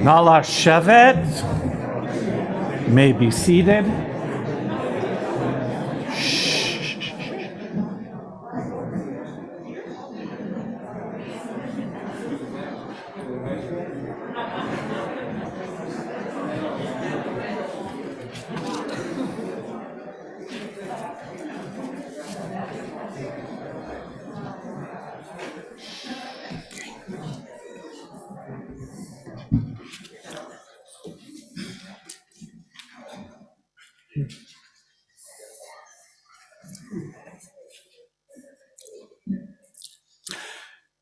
Nala Shevet, may be seated.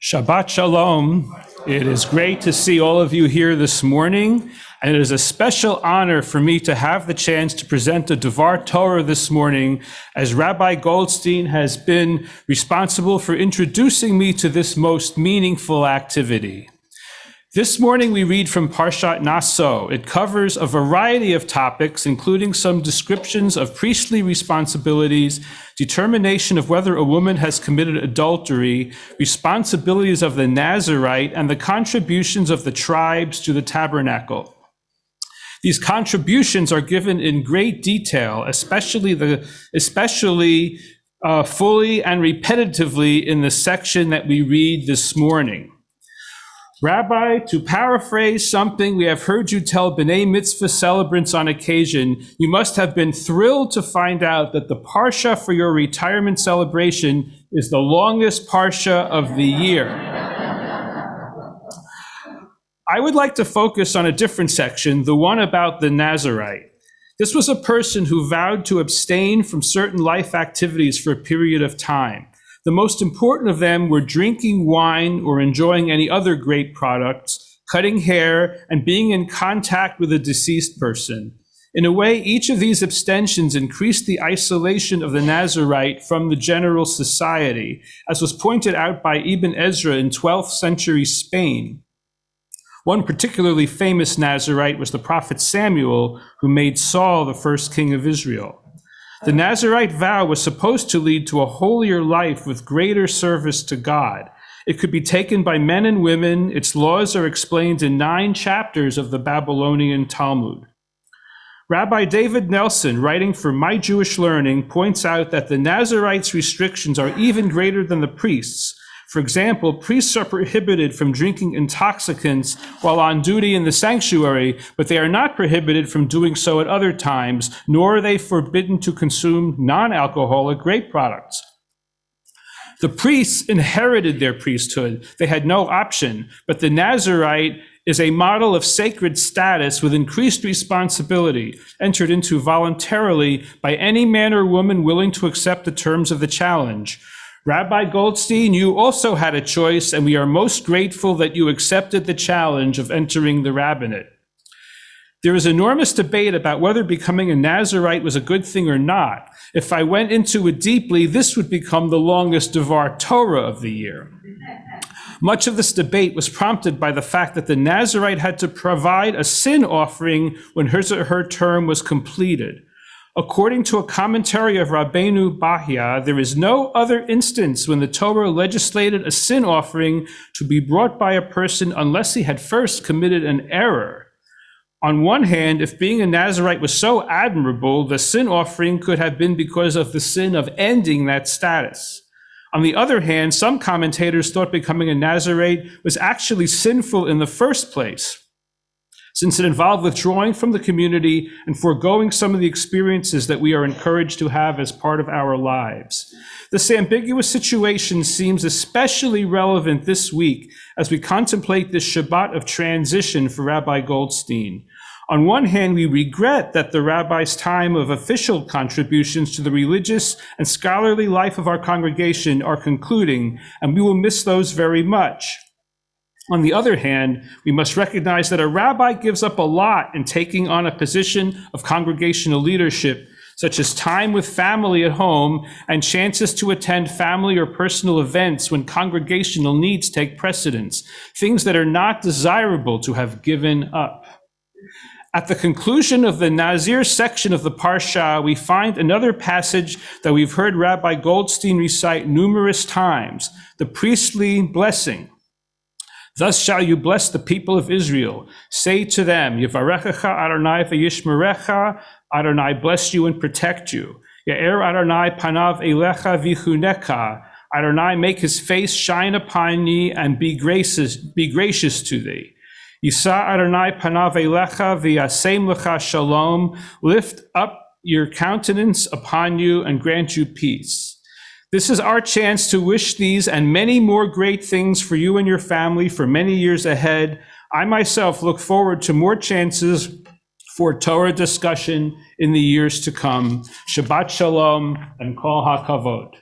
Shabbat Shalom. It is great to see all of you here this morning, and it is a special honor for me to have the chance to present a Devar Torah this morning, as Rabbi Goldstein has been responsible for introducing me to this most meaningful activity. This morning we read from Parshat Naso. It covers a variety of topics, including some descriptions of priestly responsibilities, determination of whether a woman has committed adultery, responsibilities of the Nazarite, and the contributions of the tribes to the tabernacle. These contributions are given in great detail, especially fully and repetitively in the section that we read this morning. Rabbi, to paraphrase something we have heard you tell B'nai Mitzvah celebrants on occasion, you must have been thrilled to find out that the Parsha for your retirement celebration is the longest Parsha of the year. I would like to focus on a different section, the one about the Nazarite. This was a person who vowed to abstain from certain life activities for a period of time. The most important of them were drinking wine or enjoying any other grape products, cutting hair, and being in contact with a deceased person. In a way, each of these abstentions increased the isolation of the Nazarite from the general society, as was pointed out by Ibn Ezra in 12th century Spain. One particularly famous Nazarite was the prophet Samuel, who made Saul the first king of Israel. The Nazirite vow was supposed to lead to a holier life with greater service to God. It could be taken by men and women. Its laws are explained in 9 chapters of the Babylonian Talmud. Rabbi David Nelson, writing for My Jewish Learning, points out that the Nazarite's restrictions are even greater than the priests. For example, priests are prohibited from drinking intoxicants while on duty in the sanctuary, but they are not prohibited from doing so at other times, nor are they forbidden to consume non-alcoholic grape products. The priests inherited their priesthood. They had no option, but the Nazarite is a model of sacred status with increased responsibility, entered into voluntarily by any man or woman willing to accept the terms of the challenge. Rabbi Goldstein, you also had a choice, and we are most grateful that you accepted the challenge of entering the rabbinate. There is enormous debate about whether becoming a Nazarite was a good thing or not. If I went into it deeply, this would become the longest Devar Torah of the year. Much of this debate was prompted by the fact that the Nazarite had to provide a sin offering when his or her term was completed. According to a commentary of Rabbeinu Bahya, there is no other instance when the Torah legislated a sin offering to be brought by a person unless he had first committed an error. On one hand, if being a Nazarite was so admirable, the sin offering could have been because of the sin of ending that status. On the other hand, some commentators thought becoming a Nazarite was actually sinful in the first place, since it involved withdrawing from the community and foregoing some of the experiences that we are encouraged to have as part of our lives. This ambiguous situation seems especially relevant this week as we contemplate this Shabbat of transition for Rabbi Goldstein. On one hand, we regret that the rabbi's time of official contributions to the religious and scholarly life of our congregation are concluding, and we will miss those very much. On the other hand, we must recognize that a rabbi gives up a lot in taking on a position of congregational leadership, such as time with family at home and chances to attend family or personal events when congregational needs take precedence, things that are not desirable to have given up. At the conclusion of the Nazir section of the Parsha, we find another passage that we've heard Rabbi Goldstein recite numerous times, the priestly blessing. Thus shall you bless the people of Israel. Say to them, Yevarechecha Adonai v'yishmerecha, Adonai bless you and protect you. Ya'er Adonai panav elecha v'chunecha, Adonai make his face shine upon thee and be gracious to thee. Yisa Adonai panav elecha v'yasem lecha shalom, lift up your countenance upon you and grant you peace. This is our chance to wish these and many more great things for you and your family for many years ahead. I myself look forward to more chances for Torah discussion in the years to come. Shabbat Shalom and Kol HaKavod.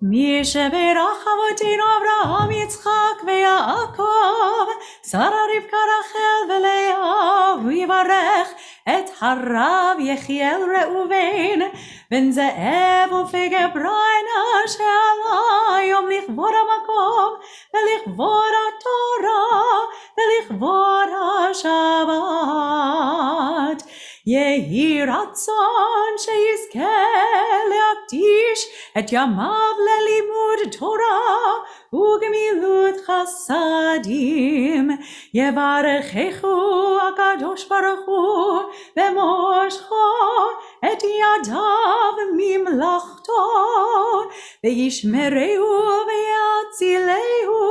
מי שברך אבותינו אברהם יצחק ויעקב שרה רבקה רחל ולאה ויברך את הרב יחיאל ראובן בן זאב ופגה בריינה שעלה היום לכבוד המקום ולכבוד התורה ולכבוד השבת יהי רצון שיזכה להקדיש את ימיו ללימוד תורה וגמילות חסדים. יברכהו הקדוש ברוך הוא במושכו את ידיו ממלאכתו וישמרהו ויצילהו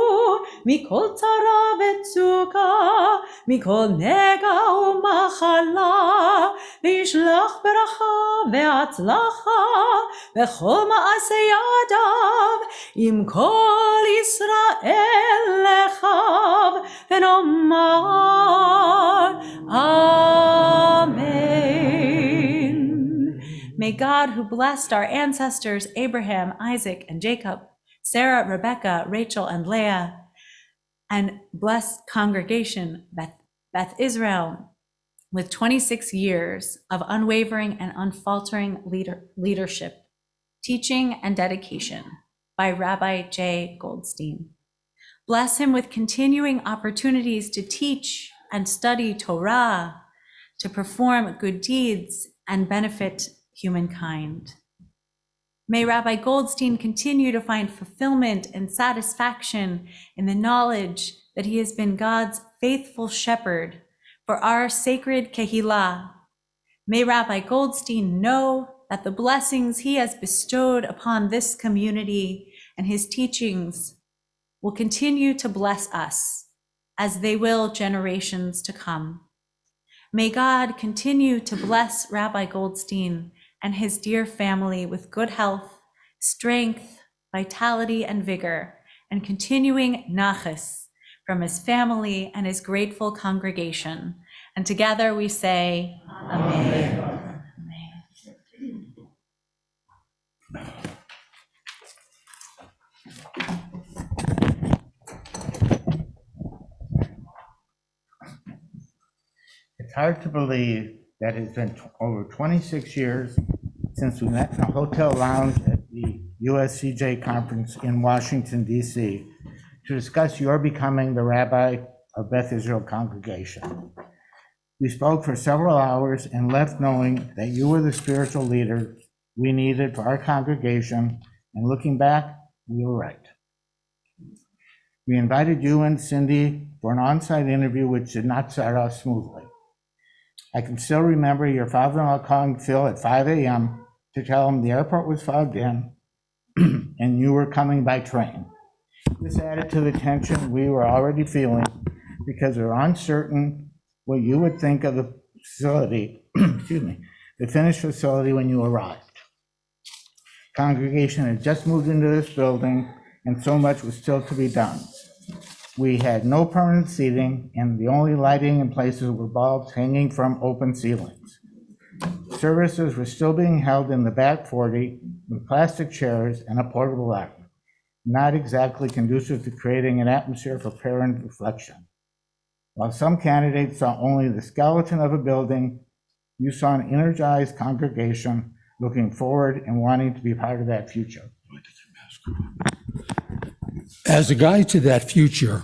מכל צרה וצוקה מכל נגע ומחלה וישלח ברכה והצלחה בכל מעשה ידיו עם כל ישראל לחיו ונאמר Amen. May God, who blessed our ancestors Abraham, Isaac, and Jacob, Sarah, Rebecca, Rachel, and Leah, and blessed congregation Beth Israel with 26 years of unwavering and unfaltering leadership, teaching, and dedication by Rabbi J. Goldstein. Bless him with continuing opportunities to teach and study Torah, to perform good deeds and benefit humankind. May Rabbi Goldstein continue to find fulfillment and satisfaction in the knowledge that he has been God's faithful shepherd for our sacred Kehillah. May Rabbi Goldstein know that the blessings he has bestowed upon this community and his teachings will continue to bless us, as they will generations to come. May God continue to bless Rabbi Goldstein and his dear family with good health, strength, vitality, and vigor, and continuing nachas from his family and his grateful congregation. And together we say, Amen. It's hard to believe that it's been over 26 years since we met in a hotel lounge at the USCJ conference in Washington, D.C. to discuss your becoming the rabbi of Beth Israel congregation. We spoke for several hours and left knowing that you were the spiritual leader we needed for our congregation, and looking back, we were right. We invited you and Cindy for an on-site interview which did not start off smoothly. I can still remember your father-in-law calling Phil at 5 a.m. to tell him the airport was fogged in and you were coming by train. This added to the tension we were already feeling because we were uncertain what you would think of the facility, the finished facility when you arrived. Congregation had just moved into this building and so much was still to be done. We had no permanent seating, and the only lighting in places were bulbs hanging from open ceilings. Services were still being held in the back 40 with plastic chairs and a portable lamp, not exactly conducive to creating an atmosphere for prayer and reflection. While some candidates saw only the skeleton of a building, you saw an energized congregation looking forward and wanting to be part of that future. As a guide to that future,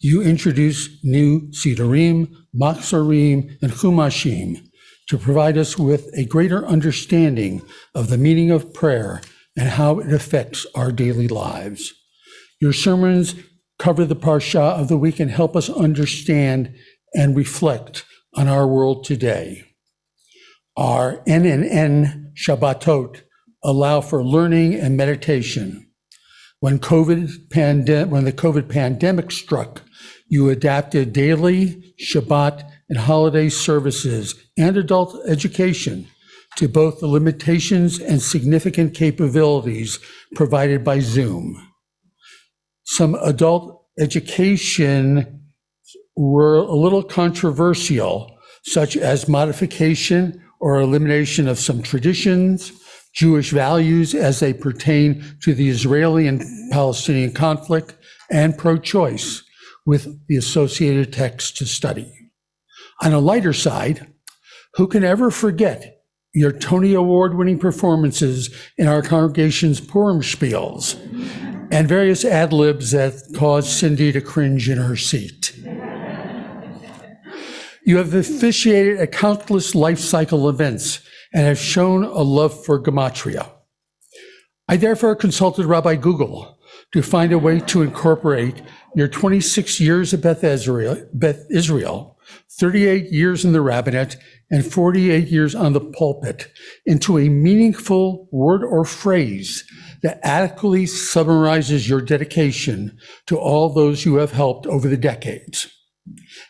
you introduce new Sidurim, Machzorim, and Chumashim to provide us with a greater understanding of the meaning of prayer and how it affects our daily lives. Your sermons cover the parsha of the week and help us understand and reflect on our world today. Our N Shabbatot allow for learning and meditation. When the COVID pandemic struck, you adapted daily, Shabbat, and holiday services and adult education to both the limitations and significant capabilities provided by Zoom. Some adult education were a little controversial, such as modification or elimination of some traditions, Jewish values as they pertain to the Israeli and Palestinian conflict, and pro-choice with the associated text to study. On a lighter side, who can ever forget your Tony Award-winning performances in our congregation's Purim spiels and various ad-libs that caused Cindy to cringe in her seat? You have officiated at countless life cycle events and have shown a love for gematria. I therefore consulted Rabbi Google to find a way to incorporate your 26 years at Beth Israel, 38 years in the rabbinate, and 48 years on the pulpit into a meaningful word or phrase that adequately summarizes your dedication to all those you have helped over the decades.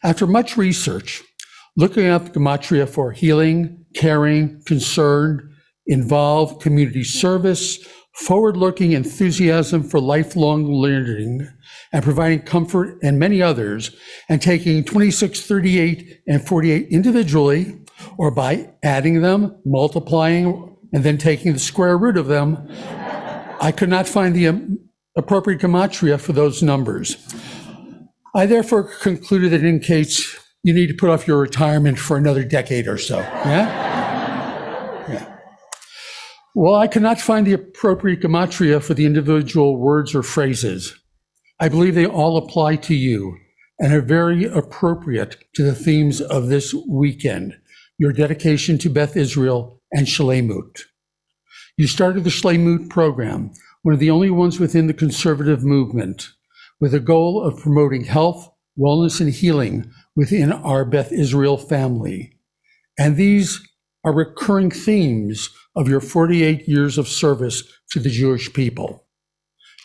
After much research, looking up gematria for healing, caring, concerned, involved, community service, forward-looking enthusiasm for lifelong learning, and providing comfort, and many others, and taking 26, 38, and 48 individually, or by adding them, multiplying, and then taking the square root of them, I could not find the appropriate gematria for those numbers. I therefore concluded that in case you need to put off your retirement for another decade or so, yeah? Well, I could not find the appropriate gematria for the individual words or phrases. I believe they all apply to you and are very appropriate to the themes of this weekend, your dedication to Beth Israel and Shleimut. You started the Shleimut program, one of the only ones within the conservative movement, with a goal of promoting health, wellness, and healing within our Beth Israel family. And these are recurring themes of your 48 years of service to the Jewish people.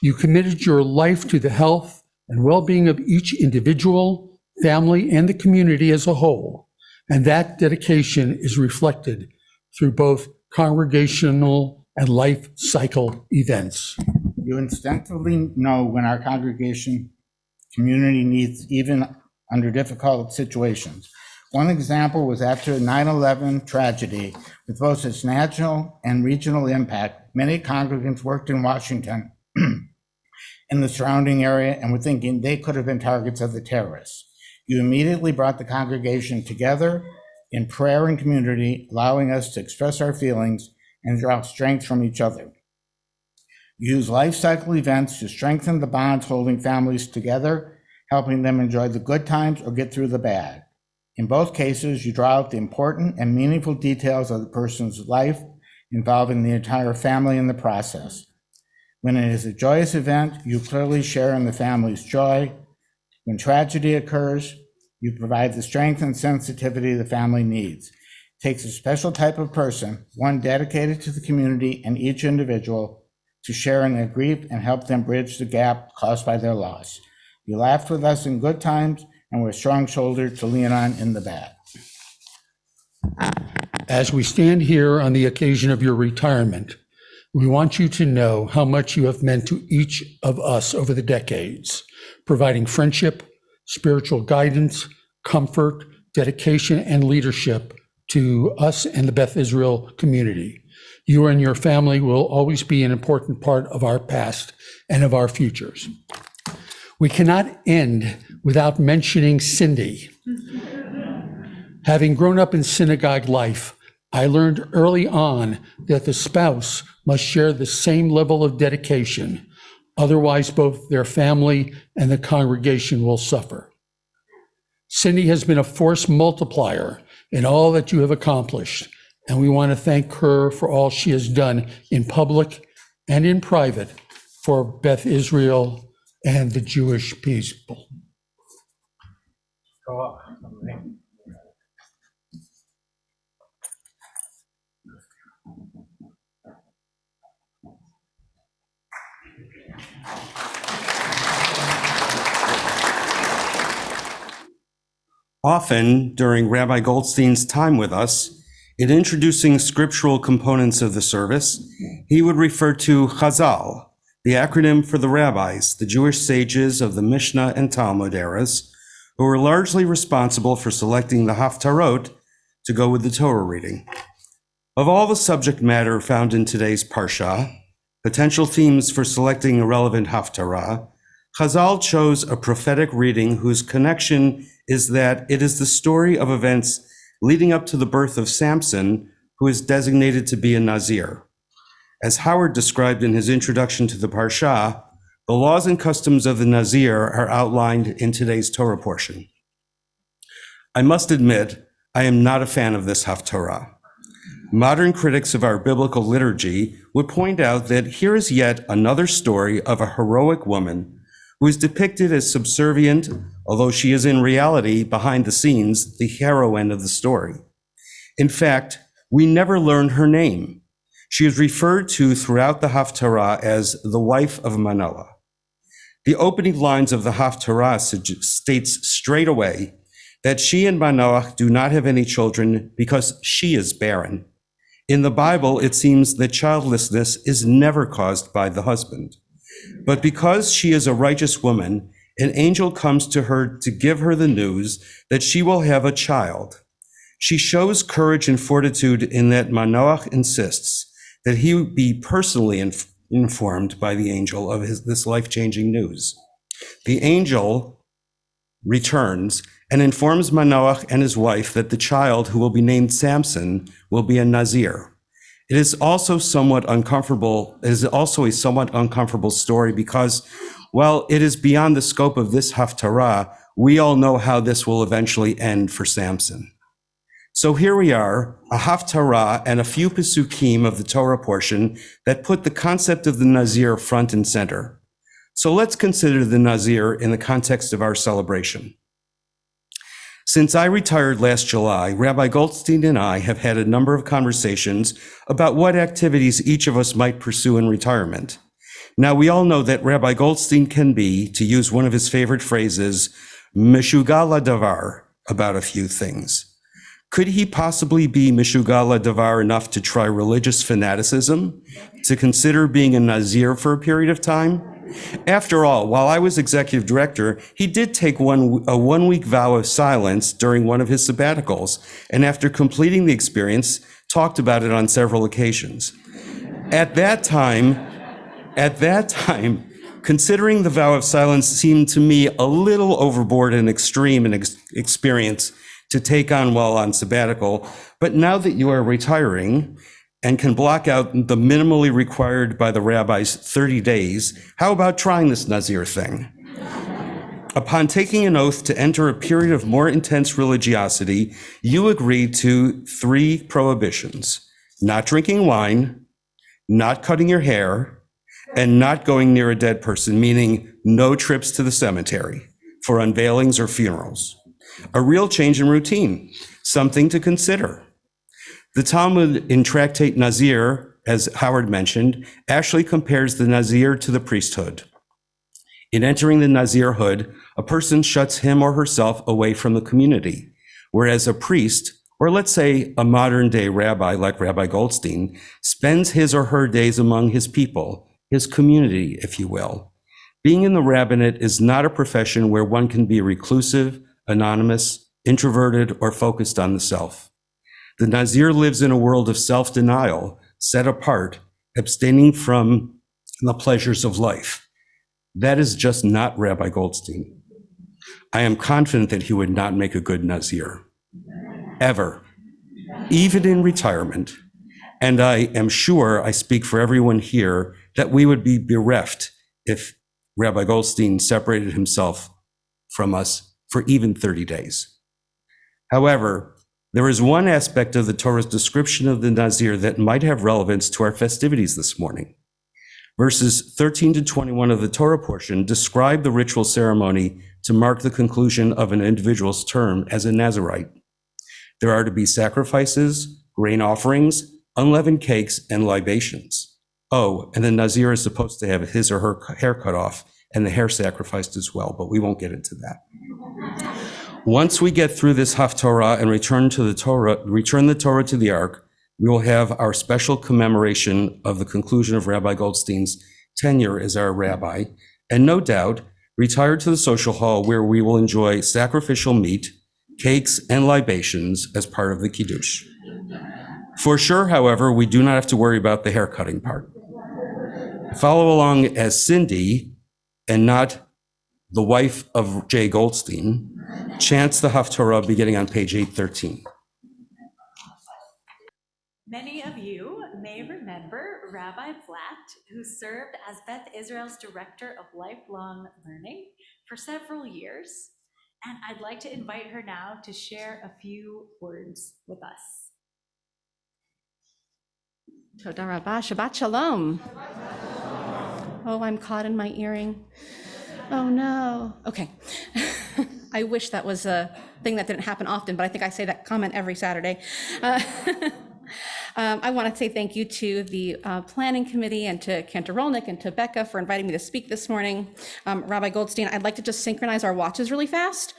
You committed your life to the health and well-being of each individual, family, and the community as a whole, and that dedication is reflected through both congregational and life cycle events. You instinctively know when our congregation community needs, even under difficult situations. One example was after the 9/11 tragedy, with both its national and regional impact, many congregants worked in Washington in the surrounding area and were thinking they could have been targets of the terrorists. You immediately brought the congregation together in prayer and community, allowing us to express our feelings and draw strength from each other. You use life cycle events to strengthen the bonds holding families together, helping them enjoy the good times or get through the bad. In both cases, you draw out the important and meaningful details of the person's life, involving the entire family in the process. When it is a joyous event, you clearly share in the family's joy. When tragedy occurs, you provide the strength and sensitivity the family needs. It takes a special type of person, one dedicated to the community and each individual, to share in their grief and help them bridge the gap caused by their loss. You laughed with us in good times and were a strong shoulder to lean on in the bad. As we stand here on the occasion of your retirement, we want you to know how much you have meant to each of us over the decades, providing friendship, spiritual guidance, comfort, dedication, and leadership to us and the Beth Israel community. You and your family will always be an important part of our past and of our futures. We cannot end without mentioning Cindy. Having grown up in synagogue life, I learned early on that the spouse must share the same level of dedication. Otherwise, both their family and the congregation will suffer. Cindy has been a force multiplier in all that you have accomplished, and we want to thank her for all she has done in public and in private for Beth Israel and the Jewish people. Often, during Rabbi Goldstein's time with us, in introducing scriptural components of the service, he would refer to Chazal, the acronym for the rabbis, the Jewish sages of the Mishnah and Talmud eras, who were largely responsible for selecting the Haftarot to go with the Torah reading. Of all the subject matter found in today's Parsha, potential themes for selecting a relevant Haftarah, Chazal chose a prophetic reading whose connection is that it is the story of events leading up to the birth of Samson, who is designated to be a Nazir. As Howard described in his introduction to the Parsha, the laws and customs of the Nazir are outlined in today's Torah portion. I must admit, I am not a fan of this Haftarah. Modern critics of our biblical liturgy would point out that here is yet another story of a heroic woman who is depicted as subservient, although she is in reality, behind the scenes, the heroine of the story. In fact, we never learn her name. She is referred to throughout the Haftarah as the wife of Manoah. The opening lines of the Haftarah states straight away that she and Manoah do not have any children because she is barren. In the Bible, it seems that childlessness is never caused by the husband. But because she is a righteous woman, an angel comes to her to give her the news that she will have a child. She shows courage and fortitude in that Manoah insists that he be personally informed by the angel of this life-changing news. The angel returns and informs Manoah and his wife that the child, who will be named Samson, will be a Nazir. It is also a somewhat uncomfortable story because, while it is beyond the scope of this Haftarah, we all know how this will eventually end for Samson. So here we are, a Haftarah and a few Pesukim of the Torah portion that put the concept of the Nazir front and center. So let's consider the Nazir in the context of our celebration. Since I retired last July, Rabbi Goldstein and I have had a number of conversations about what activities each of us might pursue in retirement. Now, we all know that Rabbi Goldstein can be, to use one of his favorite phrases, meshugal davar, about a few things. Could he possibly be meshugal davar enough to try religious fanaticism, to consider being a Nazir for a period of time? After all, while I was executive director, he did take a one-week vow of silence during one of his sabbaticals, and after completing the experience, talked about it on several occasions. At that time, considering the vow of silence seemed to me a little overboard and extreme in experience to take on while on sabbatical. But now that you are retiring and can block out the minimally required by the rabbis 30 days, how about trying this Nazir thing? Upon taking an oath to enter a period of more intense religiosity, you agreed to 3 prohibitions: not drinking wine, not cutting your hair, and not going near a dead person, meaning no trips to the cemetery for unveilings or funerals. A real change in routine, something to consider. The Talmud in Tractate Nazir, as Howard mentioned, actually compares the Nazir to the priesthood. In entering the Nazirhood, a person shuts him or herself away from the community, whereas a priest, or let's say a modern-day rabbi like Rabbi Goldstein, spends his or her days among his people, his community, if you will. Being in the rabbinate is not a profession where one can be reclusive, anonymous, introverted, or focused on the self. The Nazir lives in a world of self-denial, set apart, abstaining from the pleasures of life. That is just not Rabbi Goldstein. I am confident that he would not make a good Nazir, ever, even in retirement. And I am sure I speak for everyone here that we would be bereft if Rabbi Goldstein separated himself from us for even 30 days. However, there is one aspect of the Torah's description of the Nazir that might have relevance to our festivities this morning. Verses 13 to 21 of the Torah portion describe the ritual ceremony to mark the conclusion of an individual's term as a Nazarite. There are to be sacrifices, grain offerings, unleavened cakes, and libations. Oh, and the Nazir is supposed to have his or her hair cut off and the hair sacrificed as well, but we won't get into that. Once we get through this Haftorah and return the Torah to the Ark, we will have our special commemoration of the conclusion of Rabbi Goldstein's tenure as our rabbi, and no doubt retire to the social hall where we will enjoy sacrificial meat, cakes, and libations as part of the Kiddush. For sure, however, we do not have to worry about the hair cutting part. Follow along as Cindy, and not the wife of Jay Goldstein, chants the Haftorah beginning on page 813. Many of you may remember Rabbi Blatt, who served as Beth Israel's Director of Lifelong Learning for several years, and I'd like to invite her now to share a few words with us. Toda Rabbah, Shabbat Shalom. Oh, I'm caught in my earring. Oh no. Okay. I wish that was a thing that didn't happen often, but I think I say that comment every Saturday. I want to say thank you to the planning committee and to Cantor Rolnick and to Becca for inviting me to speak this morning. Rabbi Goldstein, I'd like to just synchronize our watches really fast,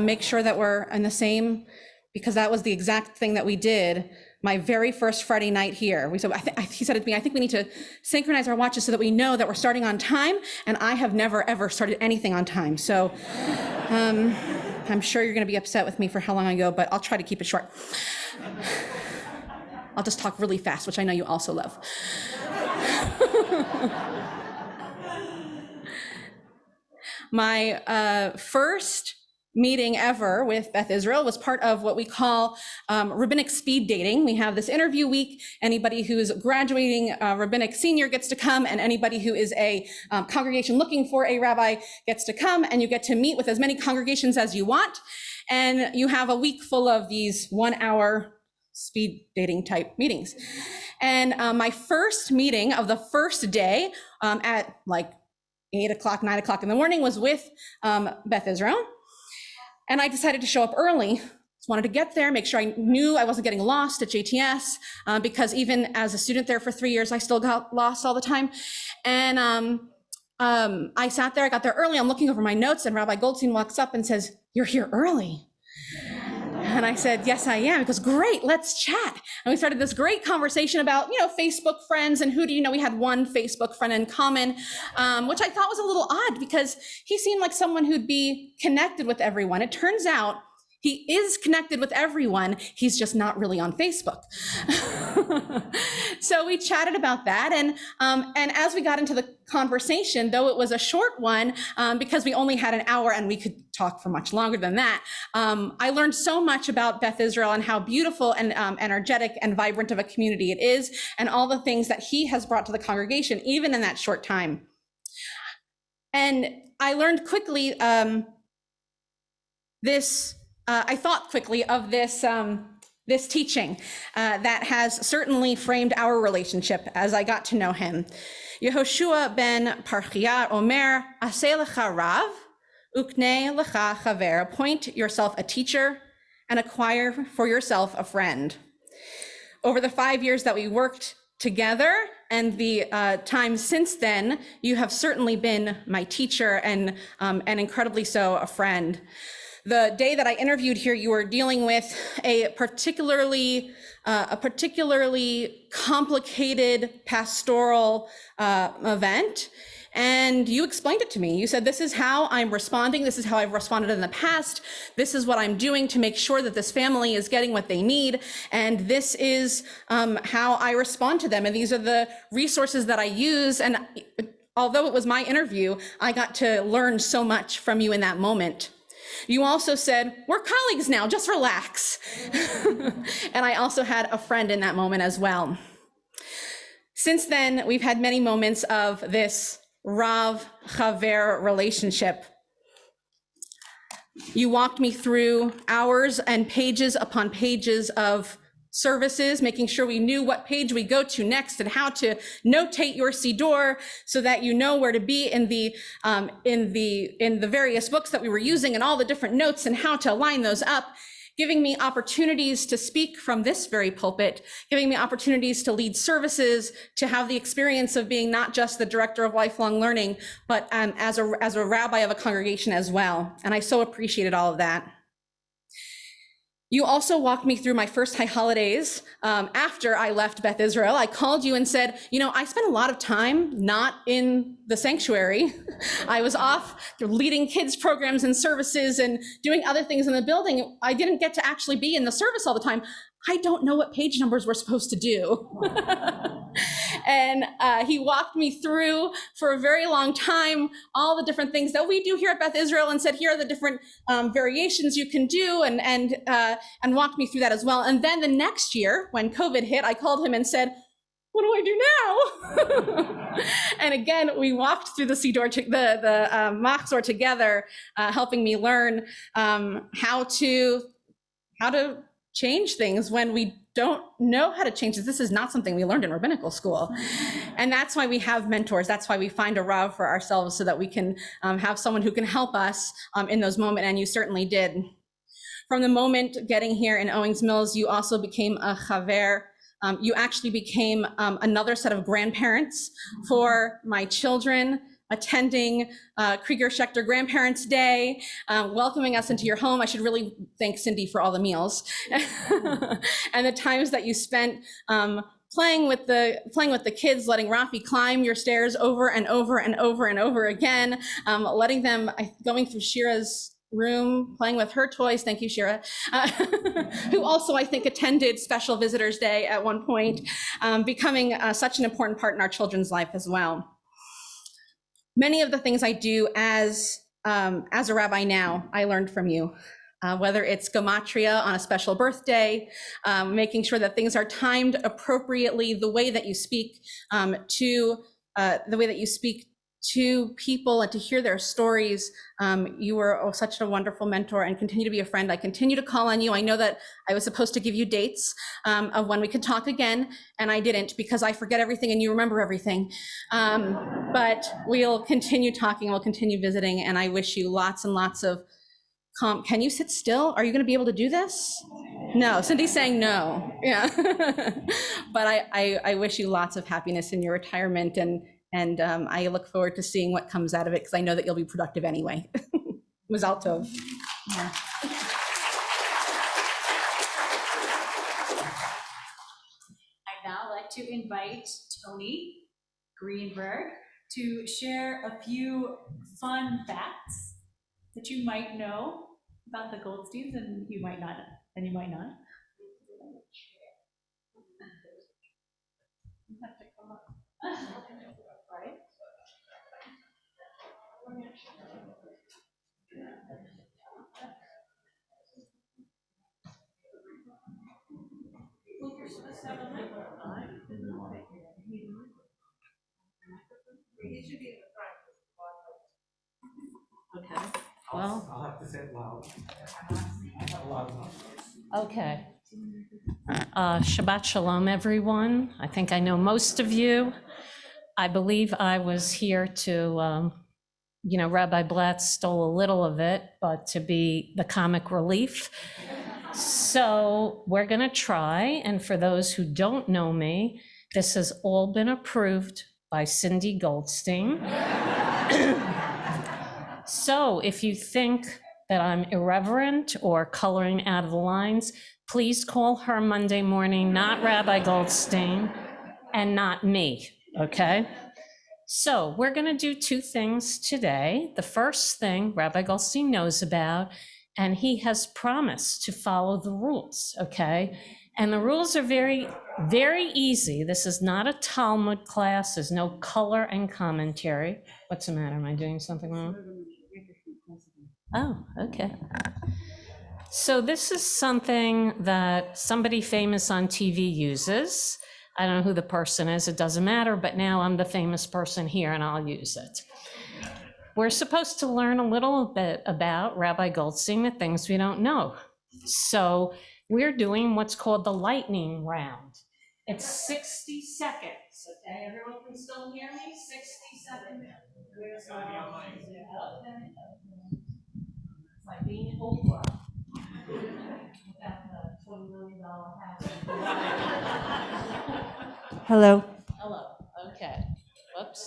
make sure that we're in the same, because that was the exact thing that we did my very first Friday night here. He said to me, I think we need to synchronize our watches so that we know that we're starting on time, and I have never ever started anything on time. So I'm sure you're going to be upset with me for how long I go, but I'll try to keep it short. I'll just talk really fast, which I know you also love. My first meeting ever with Beth Israel was part of what we call rabbinic speed dating. We have this interview week. Anybody who's graduating rabbinic senior gets to come, and anybody who is a congregation looking for a rabbi gets to come, and you get to meet with as many congregations as you want. And you have a week full of these 1 hour speed dating type meetings. And my first meeting of the first day at like 8 o'clock, 9 o'clock in the morning was with Beth Israel. And I decided to show up early. Just wanted to get there, make sure I knew I wasn't getting lost at JTS, because even as a student there for 3 years, I still got lost all the time. And I sat there, I got there early, I'm looking over my notes, and Rabbi Goldstein walks up and says, "You're here early." And I said, "Yes, I am." He goes, "Great, let's chat." And we started this great conversation about, Facebook friends and who do you know. We had one Facebook friend in common, which I thought was a little odd because he seemed like someone who'd be connected with everyone. It turns out he is connected with everyone. He's just not really on Facebook. So we chatted about that. And as we got into the conversation, though it was a short one, because we only had an hour and we could talk for much longer than that, I learned so much about Beth Israel and how beautiful and energetic and vibrant of a community it is, and all the things that he has brought to the congregation, even in that short time. And I learned quickly I thought quickly of this teaching that has certainly framed our relationship as I got to know him. Yehoshua ben Parchia Omer, Aseh lecha Rav, uknei lecha chaver. Appoint yourself a teacher and acquire for yourself a friend. Over the 5 years that we worked together and the time since then, you have certainly been my teacher and incredibly so a friend. The day that I interviewed here, you were dealing with a particularly complicated pastoral event, and you explained it to me. You said, "This is how I'm responding. This is how I've responded in the past. This is what I'm doing to make sure that this family is getting what they need, and this is how I respond to them. And these are the resources that I use." And although it was my interview, I got to learn so much from you in that moment. You also said, "We're colleagues now, just relax." And I also had a friend in that moment as well. Since then, we've had many moments of this Rav-Chaver relationship. You walked me through hours and pages upon pages of services, making sure we knew what page we go to next and how to notate your siddur so that you know where to be in the various books that we were using and all the different notes and how to line those up, giving me opportunities to speak from this very pulpit, giving me opportunities to lead services, to have the experience of being not just the director of lifelong learning, but as a rabbi of a congregation as well. And I so appreciated all of that. You also walked me through my first high holidays. After I left Beth Israel, I called you and said, you know, I spent a lot of time not in the sanctuary. I was off leading kids programs and services and doing other things in the building. I didn't get to actually be in the service all the time. I don't know what page numbers we're supposed to do. And he walked me through for a very long time all the different things that we do here at Beth Israel and said, here are the different variations you can do, and walked me through that as well. And then the next year, when COVID hit, I called him and said, what do I do now? And again, we walked through the Siddur, the Machzor together, helping me learn how to change things when we don't know how to change it. This is not something we learned in rabbinical school. And that's why we have mentors. That's why we find a Rav for ourselves so that we can have someone who can help us in those moments. And you certainly did. From the moment getting here in Owings Mills, you also became a chaver. You actually became another set of grandparents for my children, attending Krieger Schechter Grandparents' Day, welcoming us into your home. I should really thank Cindy for all the meals and the times that you spent playing with the kids, letting Rafi climb your stairs over and over and over and over again, letting them, going through Shira's room, playing with her toys. Thank you, Shira, who also, I think, attended Special Visitors Day at one point, becoming such an important part in our children's life as well. Many of the things I do as a rabbi now, I learned from you, whether it's gematria on a special birthday, making sure that things are timed appropriately, the way that you speak to people and to hear their stories. You were such a wonderful mentor and continue to be a friend. I continue to call on you. I know that I was supposed to give you dates of when we could talk again, and I didn't because I forget everything and you remember everything. But we'll continue talking, we'll continue visiting, and I wish you lots and lots of can you sit still? Are you going to be able to do this? No, Cindy's saying no. Yeah. But I wish you lots of happiness in your retirement, and I look forward to seeing what comes out of it because I know that you'll be productive anyway. Mazal tov. Yeah. I'd now like to invite Tony Greenberg to share a few fun facts that you might know about the Goldsteins and you might not. You have to come up. Right. Okay. Well, I'll have to say it loud. Okay. Shabbat Shalom, everyone. I think I know most of you. I believe I was here to, Rabbi Blatz stole a little of it, but to be the comic relief. So we're going to try. And for those who don't know me, this has all been approved by Cindy Goldstein. So if you think that I'm irreverent or coloring out of the lines, please call her Monday morning, not Rabbi Goldstein and not me, okay? So we're going to do two things today. The first thing Rabbi Goldstein knows about, and he has promised to follow the rules, okay? And the rules are very, very easy. This is not a Talmud class. There's no color and commentary. What's the matter? Am I doing something wrong? Oh, okay. So this is something that somebody famous on TV uses. I don't know who the person is, it doesn't matter, but now I'm the famous person here and I'll use it. We're supposed to learn a little bit about Rabbi Goldstein, the things we don't know. So we're doing what's called the lightning round. It's 60 seconds, okay? Everyone can still hear me? 60 seconds. Where's my okay. It's like being Oprah. Without the $20 million house. Hello. Hello, okay. Whoops.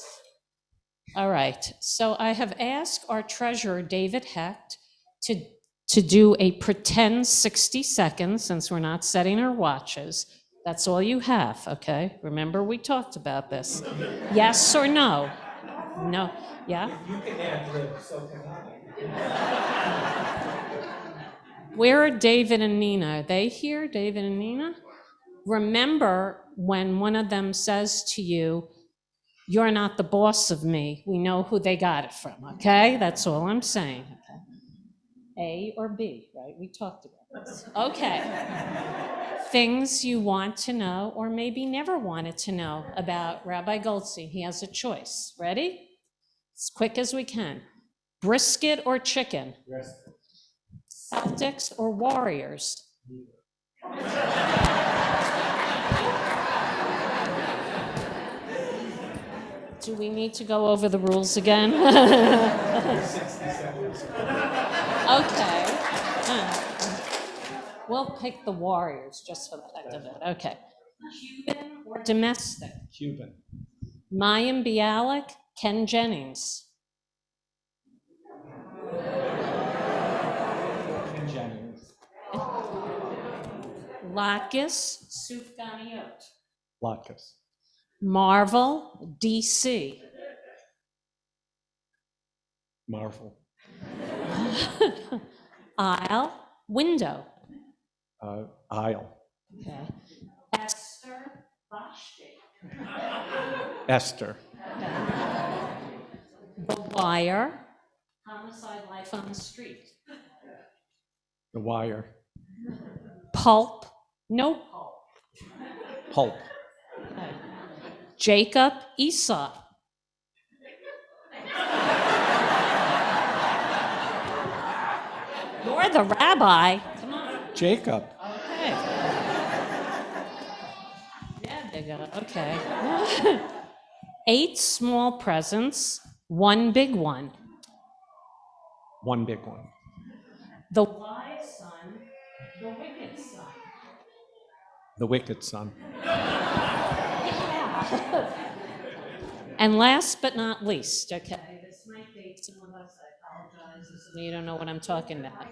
All right, so I have asked our treasurer, David Hecht, to do a pretend 60 seconds, since we're not setting our watches. That's all you have, okay? Remember, we talked about this. Yes or no? No, yeah? You can add libs, so can I. Where are David and Nina? Are they here, David and Nina? Remember when one of them says to you, "You're not the boss of me," we know who they got it from, okay? That's all I'm saying. Okay. A or B, right? We talked about this. Okay. Things you want to know or maybe never wanted to know about Rabbi Goldstein. He has a choice. Ready? As quick as we can. Brisket or chicken? Brisket. Celtics or Warriors? Do we need to go over the rules again? 60 seconds. Okay. We'll pick the Warriors just for the heck of it. Okay. Cuban or domestic? Cuban. Mayim Bialik, Ken Jennings. Ken Jennings. Lakis, Suf Ganiot. Latkes. Marvel, DC. Marvel. Aisle, window. Aisle. Okay. Esther, Vashti. Esther. Okay. The Wire, homicide life on the street. The Wire. Pulp, no pulp. Pulp. Okay. Jacob, Esau. You're the rabbi. Come on. Jacob. Okay. Yeah, they got it. Okay. 8 small presents, 1 big one. One big one. The wise son, the wicked son. The wicked son. And last but not least, okay, this might date some of us, I apologize, if some of you don't know what I'm talking about.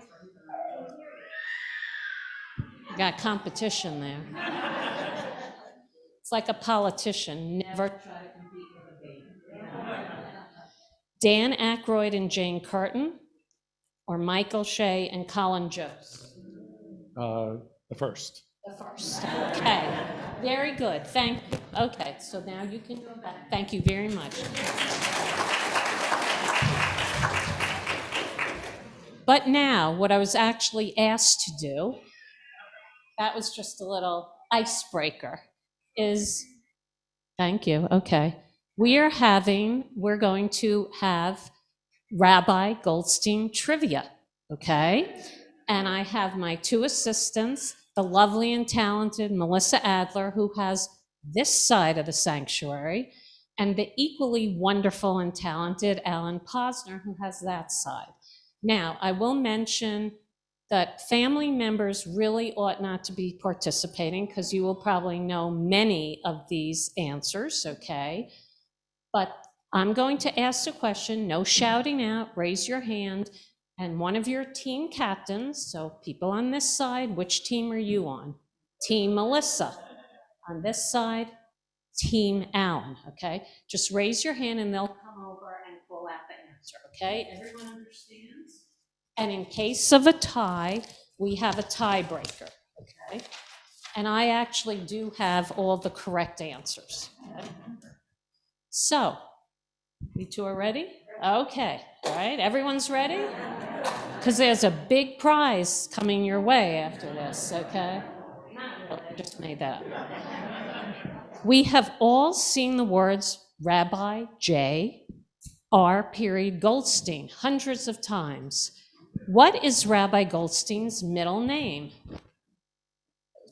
Got competition there. It's like a politician, never try to compete with a baby. Dan Aykroyd and Jane Curtin, or Michael Shea and Colin Jost? The first. The first. Okay, very good. Thank you. Okay, so now you can go back. Thank you very much. But now, what I was actually asked to do, that was just a little icebreaker, is, thank you, okay. We're going to have Rabbi Goldstein trivia, okay? And I have my 2 assistants, the lovely and talented Melissa Adler, who has this side of the sanctuary, and the equally wonderful and talented Alan Posner, who has that side. Now, I will mention that family members really ought not to be participating, because you will probably know many of these answers, okay? But I'm going to ask a question, no shouting out, raise your hand, and one of your team captains, so people on this side, which team are you on? Team Melissa. On this side, Team Alan, okay? Just raise your hand and they'll come over and pull out the answer, okay? Everyone understands? And in case of a tie, we have a tiebreaker, okay? And I actually do have all the correct answers, okay? So, you 2 are ready? Okay, all right, everyone's ready? Because there's a big prize coming your way after this, okay? I just made that up. We have all seen the words Rabbi J. R. Goldstein hundreds of times. What is Rabbi Goldstein's middle name?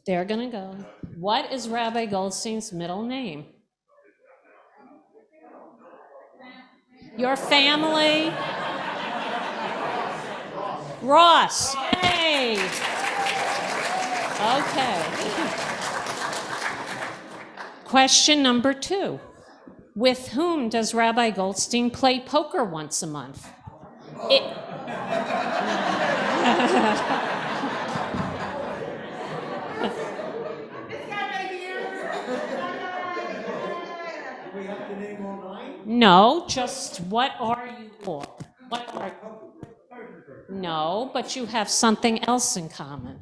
They're going to go. What is Rabbi Goldstein's middle name? Your family? Ross. Yay. Okay. Question number 2. With whom does Rabbi Goldstein play poker once a month? No, just what are you for? What are No, but you have something else in common.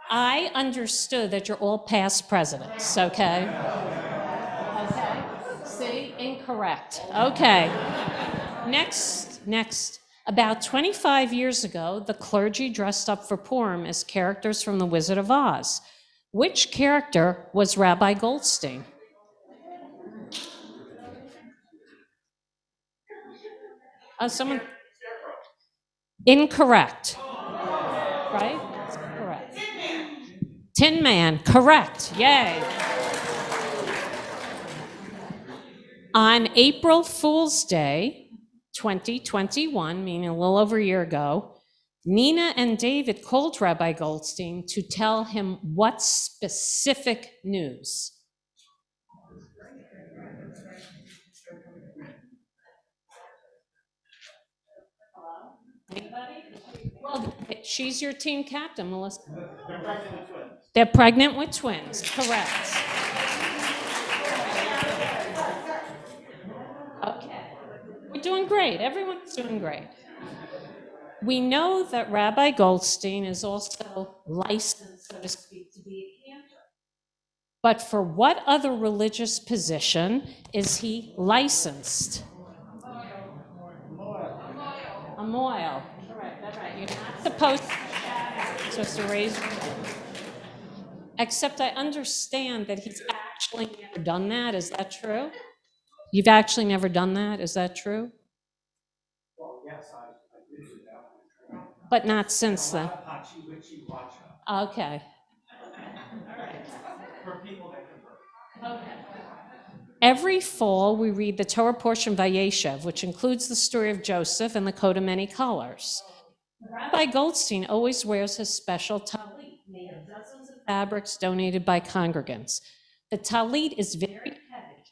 I understood that you're all past presidents, okay? Okay. See, incorrect. Okay. Next. About 25 years ago, the clergy dressed up for Purim as characters from The Wizard of Oz. Which character was Rabbi Goldstein? Someone? Incorrect. Right? Correct. Tin Man, correct. Yay. On April Fool's Day, 2021, meaning a little over a year ago, Nina and David called Rabbi Goldstein to tell him what specific news? Anybody? Well, she's your team captain, Melissa. They're pregnant with twins, correct. Okay. We're doing great. Everyone's doing great. We know that Rabbi Goldstein is also licensed, so to speak, to be a cantor. But for what other religious position is he licensed? A moil. Correct, that's right. You're not supposed to raise your hand. Except I understand that he's actually never done that. Is that true? You've actually never done that. Is that true? Well, yes, I did do that. But not since then. Okay. For people that convert. Okay. Every fall, we read the Torah portion Vayeshev, which includes the story of Joseph and the coat of many colors. Rabbi Goldstein always wears his special talit, made of dozens of fabrics donated by congregants. The talit is very heavy.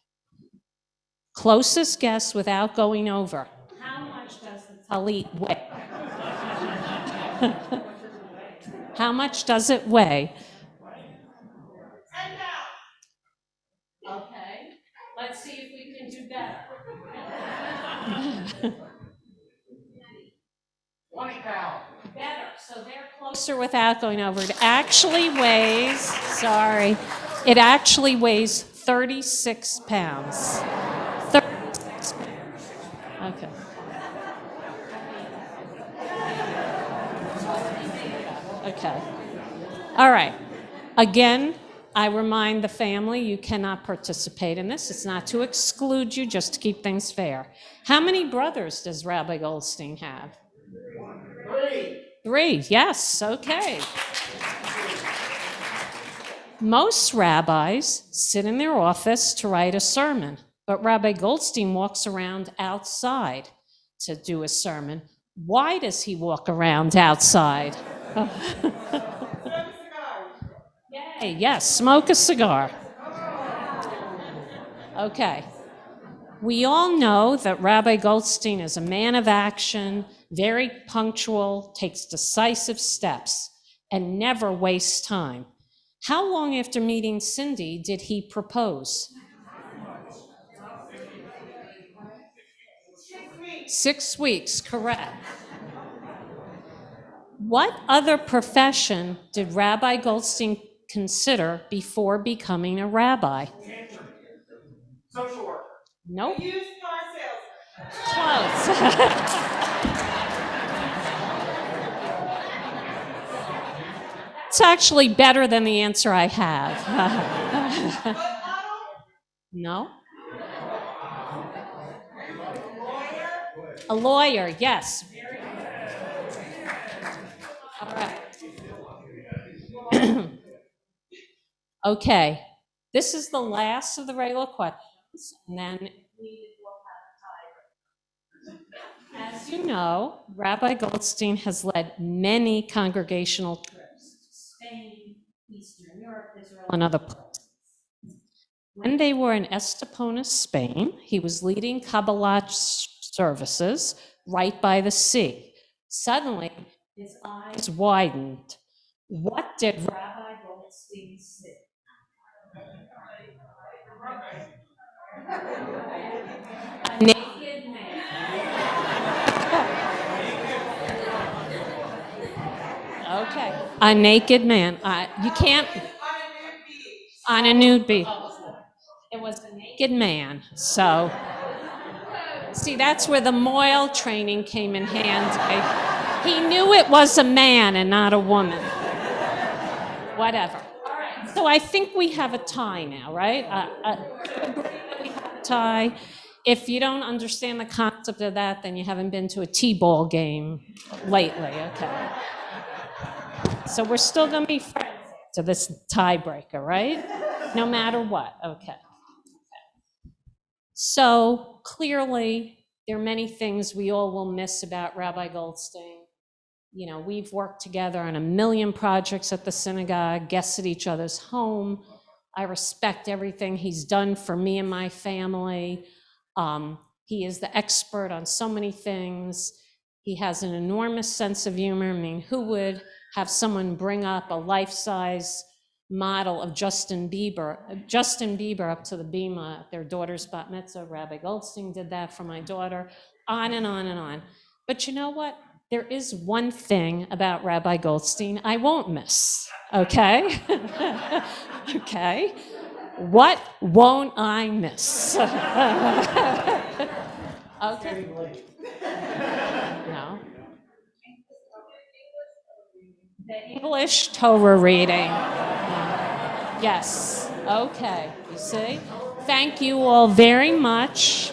Closest guess without going over. How much does the talit weigh? How much does it weigh? 10 pounds. Okay, let's see if we can do better. 20 pounds. Better, so they're closer without going over. It actually weighs, it actually weighs 36 pounds. 36 pounds. Okay. Okay. All right. Again, I remind the family you cannot participate in this. It's not to exclude you, just to keep things fair. How many brothers does Rabbi Goldstein have? 3, yes, okay. Most rabbis sit in their office to write a sermon, but Rabbi Goldstein walks around outside to do a sermon. Why does he walk around outside? Yay, yes, smoke a cigar. Okay. We all know that Rabbi Goldstein is a man of action, very punctual, takes decisive steps, and never wastes time. How long after meeting Cindy did he propose? 6 weeks, correct. What other profession did Rabbi Goldstein consider before becoming a rabbi? Social worker. Nope. Used car salesman. Close. It's actually better than the answer I have. No? A lawyer, yes. All right. Okay, this is the last of the regular questions, and then we will have time. As you know, Rabbi Goldstein has led many congregational trips to Spain, Eastern Europe, Israel, and other places. When they were in Estepona, Spain, he was leading Kabbalah services right by the sea. Suddenly, his eyes widened. What did Rabbi Goldstein see? A naked man. Okay, a naked man. You can't. On a nude beach. It was a naked man. So, see, that's where the Moyle training came in handy. He knew it was a man and not a woman. Whatever. All right. So I think we have a tie now, right? We have a tie. If you don't understand the concept of that, then you haven't been to a T-ball game lately. Okay. So we're still going to be friends to this tiebreaker, right? No matter what. Okay. So clearly, there are many things we all will miss about Rabbi Goldstein. You know, we've worked together on a million projects at the synagogue, guests at each other's home. I respect everything he's done for me and my family. He is the expert on so many things. He has an enormous sense of humor. I mean, who would have someone bring up a life-size model of Justin Bieber up to the bima at their daughter's bat mitzvah? Rabbi Goldstein did that for my daughter, on and on and on. But you know what? There is one thing about Rabbi Goldstein I won't miss, okay? Okay. What won't I miss? Okay. No. The English Torah reading. Yes. Okay. You see? Thank you all very much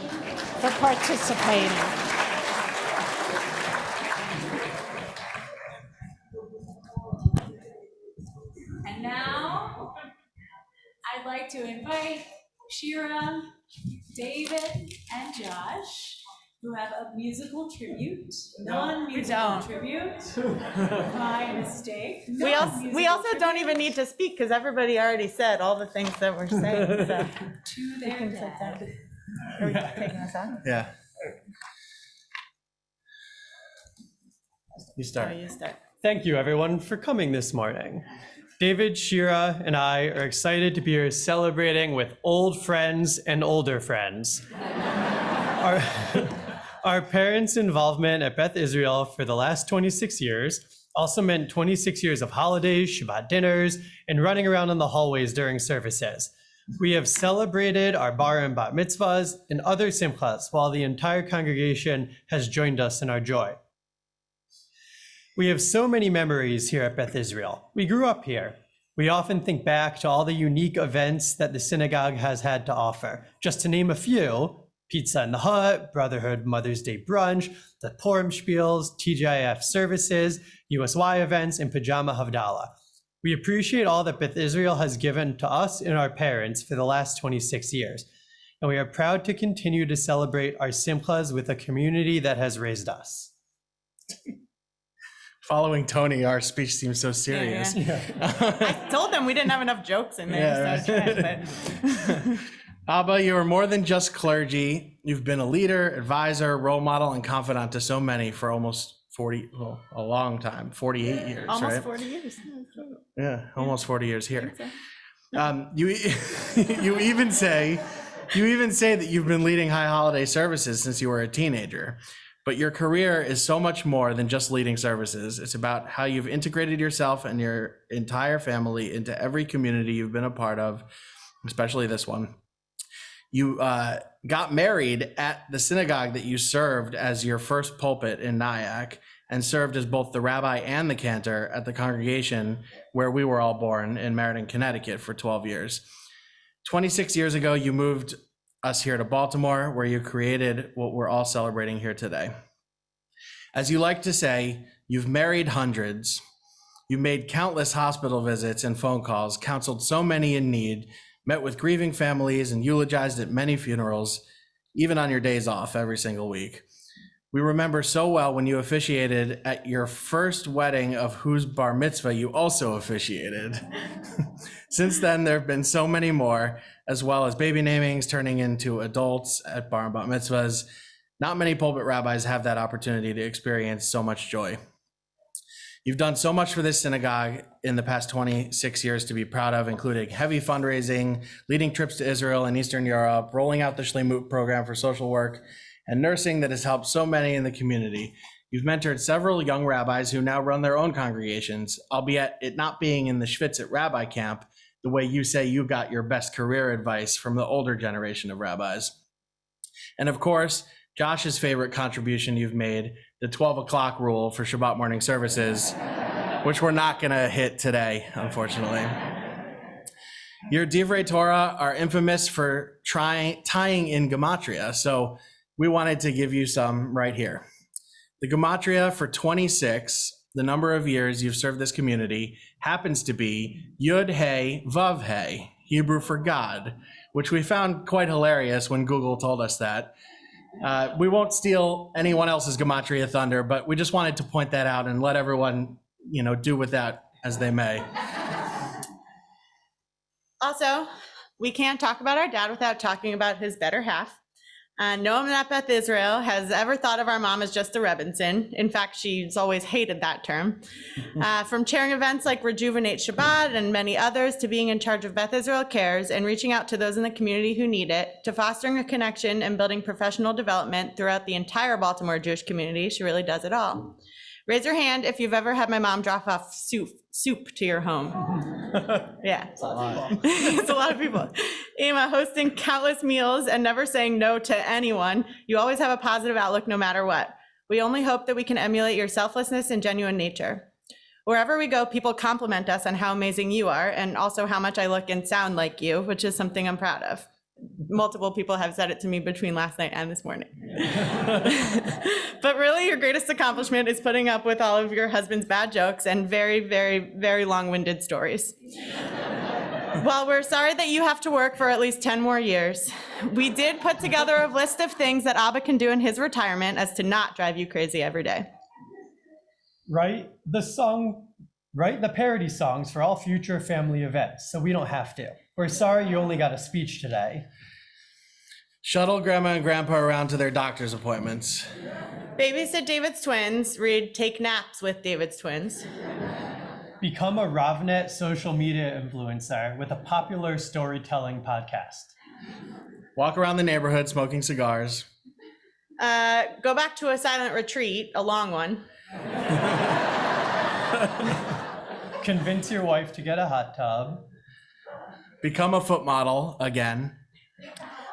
for participating. And now, I'd like to invite Shira, David, and Josh, who have a musical tribute, non-musical tribute. My mistake. We also don't even need to speak because everybody already said all the things that we're saying. So To their dad. are we taking this on? Yeah. You start. Oh, you start. Thank you, everyone, for coming this morning. David, Shira, and I are excited to be here celebrating with old friends and older friends. Our parents' involvement at Beth Israel for the last 26 years also meant 26 years of holidays, Shabbat dinners, and running around in the hallways during services. We have celebrated our bar and bat mitzvahs and other simchas while the entire congregation has joined us in our joy. We have so many memories here at Beth Israel. We grew up here. We often think back to all the unique events that the synagogue has had to offer. Just to name a few: Pizza in the Hut, Brotherhood Mother's Day Brunch, the Purim Spiels, TGIF services, USY events, and Pajama Havdalah. We appreciate all that Beth Israel has given to us and our parents for the last 26 years. And we are proud to continue to celebrate our simchas with a community that has raised us. Following Tony, our speech seems so serious. I told them we didn't have enough jokes in there. So Abba, you are more than just clergy. You've been a leader, advisor, role model, and confidant to so many for almost 40, well, a long time, 48 years, almost right? 40 years. Yeah, almost 40 years here. You even say that you've been leading high holiday services since you were a teenager. But your career is so much more than just leading services. It's about how you've integrated yourself and your entire family into every community you've been a part of, especially this one. You got married at the synagogue that you served as your first pulpit in Nyack, and served as both the rabbi and the cantor at the congregation where we were all born in Meriden, Connecticut for 12 years. 26 years ago, you moved us here to Baltimore, where you created what we're all celebrating here today. As you like to say, you've married hundreds, You made countless hospital visits and phone calls, counseled so many in need, met with grieving families, and eulogized at many funerals, even on your days off every single week. We remember so well when you officiated at your first wedding of whose bar mitzvah you also officiated. Since then, there have been so many more, as well as baby namings turning into adults at bar and bat mitzvahs. Not many pulpit rabbis have that opportunity to experience so much joy. You've done so much for this synagogue in the past 26 years to be proud of, including heavy fundraising, leading trips to Israel and Eastern Europe, rolling out the Shlemut program for social work, and nursing that has helped so many in the community. You've mentored several young rabbis who now run their own congregations, albeit it not being in the Schwitz at rabbi camp, the way you say you got your best career advice from the older generation of rabbis. And of course, Josh's favorite contribution you've made, the 12 o'clock rule for Shabbat morning services, which we're not gonna hit today, unfortunately. Your Divrei Torah are infamous for tying in gematria, so we wanted to give you some right here. The gematria for 26, the number of years you've served this community, happens to be Yud He Vav He, Hebrew for God, which we found quite hilarious when Google told us that. We won't steal anyone else's gematria thunder, but we just wanted to point that out and let everyone, do with that as they may. Also, we can't talk about our dad without talking about his better half. No one at Beth Israel has ever thought of our mom as just a Rebinson. In fact, she's always hated that term. From chairing events like Rejuvenate Shabbat and many others, to being in charge of Beth Israel Cares and reaching out to those in the community who need it, to fostering a connection and building professional development throughout the entire Baltimore Jewish community, she really does it all. Raise your hand if you've ever had my mom drop off soup to your home. Yeah. It's a lot. It's a lot of people. Emma, hosting countless meals and never saying no to anyone. You always have a positive outlook no matter what. We only hope that we can emulate your selflessness and genuine nature. Wherever we go, people compliment us on how amazing you are and also how much I look and sound like you, which is something I'm proud of. Multiple people have said it to me between last night and this morning. But really, your greatest accomplishment is putting up with all of your husband's bad jokes and very, very, very long-winded stories. While we're sorry that you have to work for at least 10 more years, we did put together a list of things that Abba can do in his retirement as to not drive you crazy every day. Write the parody songs for all future family events, so we don't have to. We're sorry you only got a speech today. Shuttle grandma and grandpa around to their doctor's appointments. Babysit David's twins, read Take Naps with David's Twins. Become a Ravnet social media influencer with a popular storytelling podcast. Walk around the neighborhood smoking cigars. Go back to a silent retreat, a long one. Convince your wife to get a hot tub. Become a foot model again.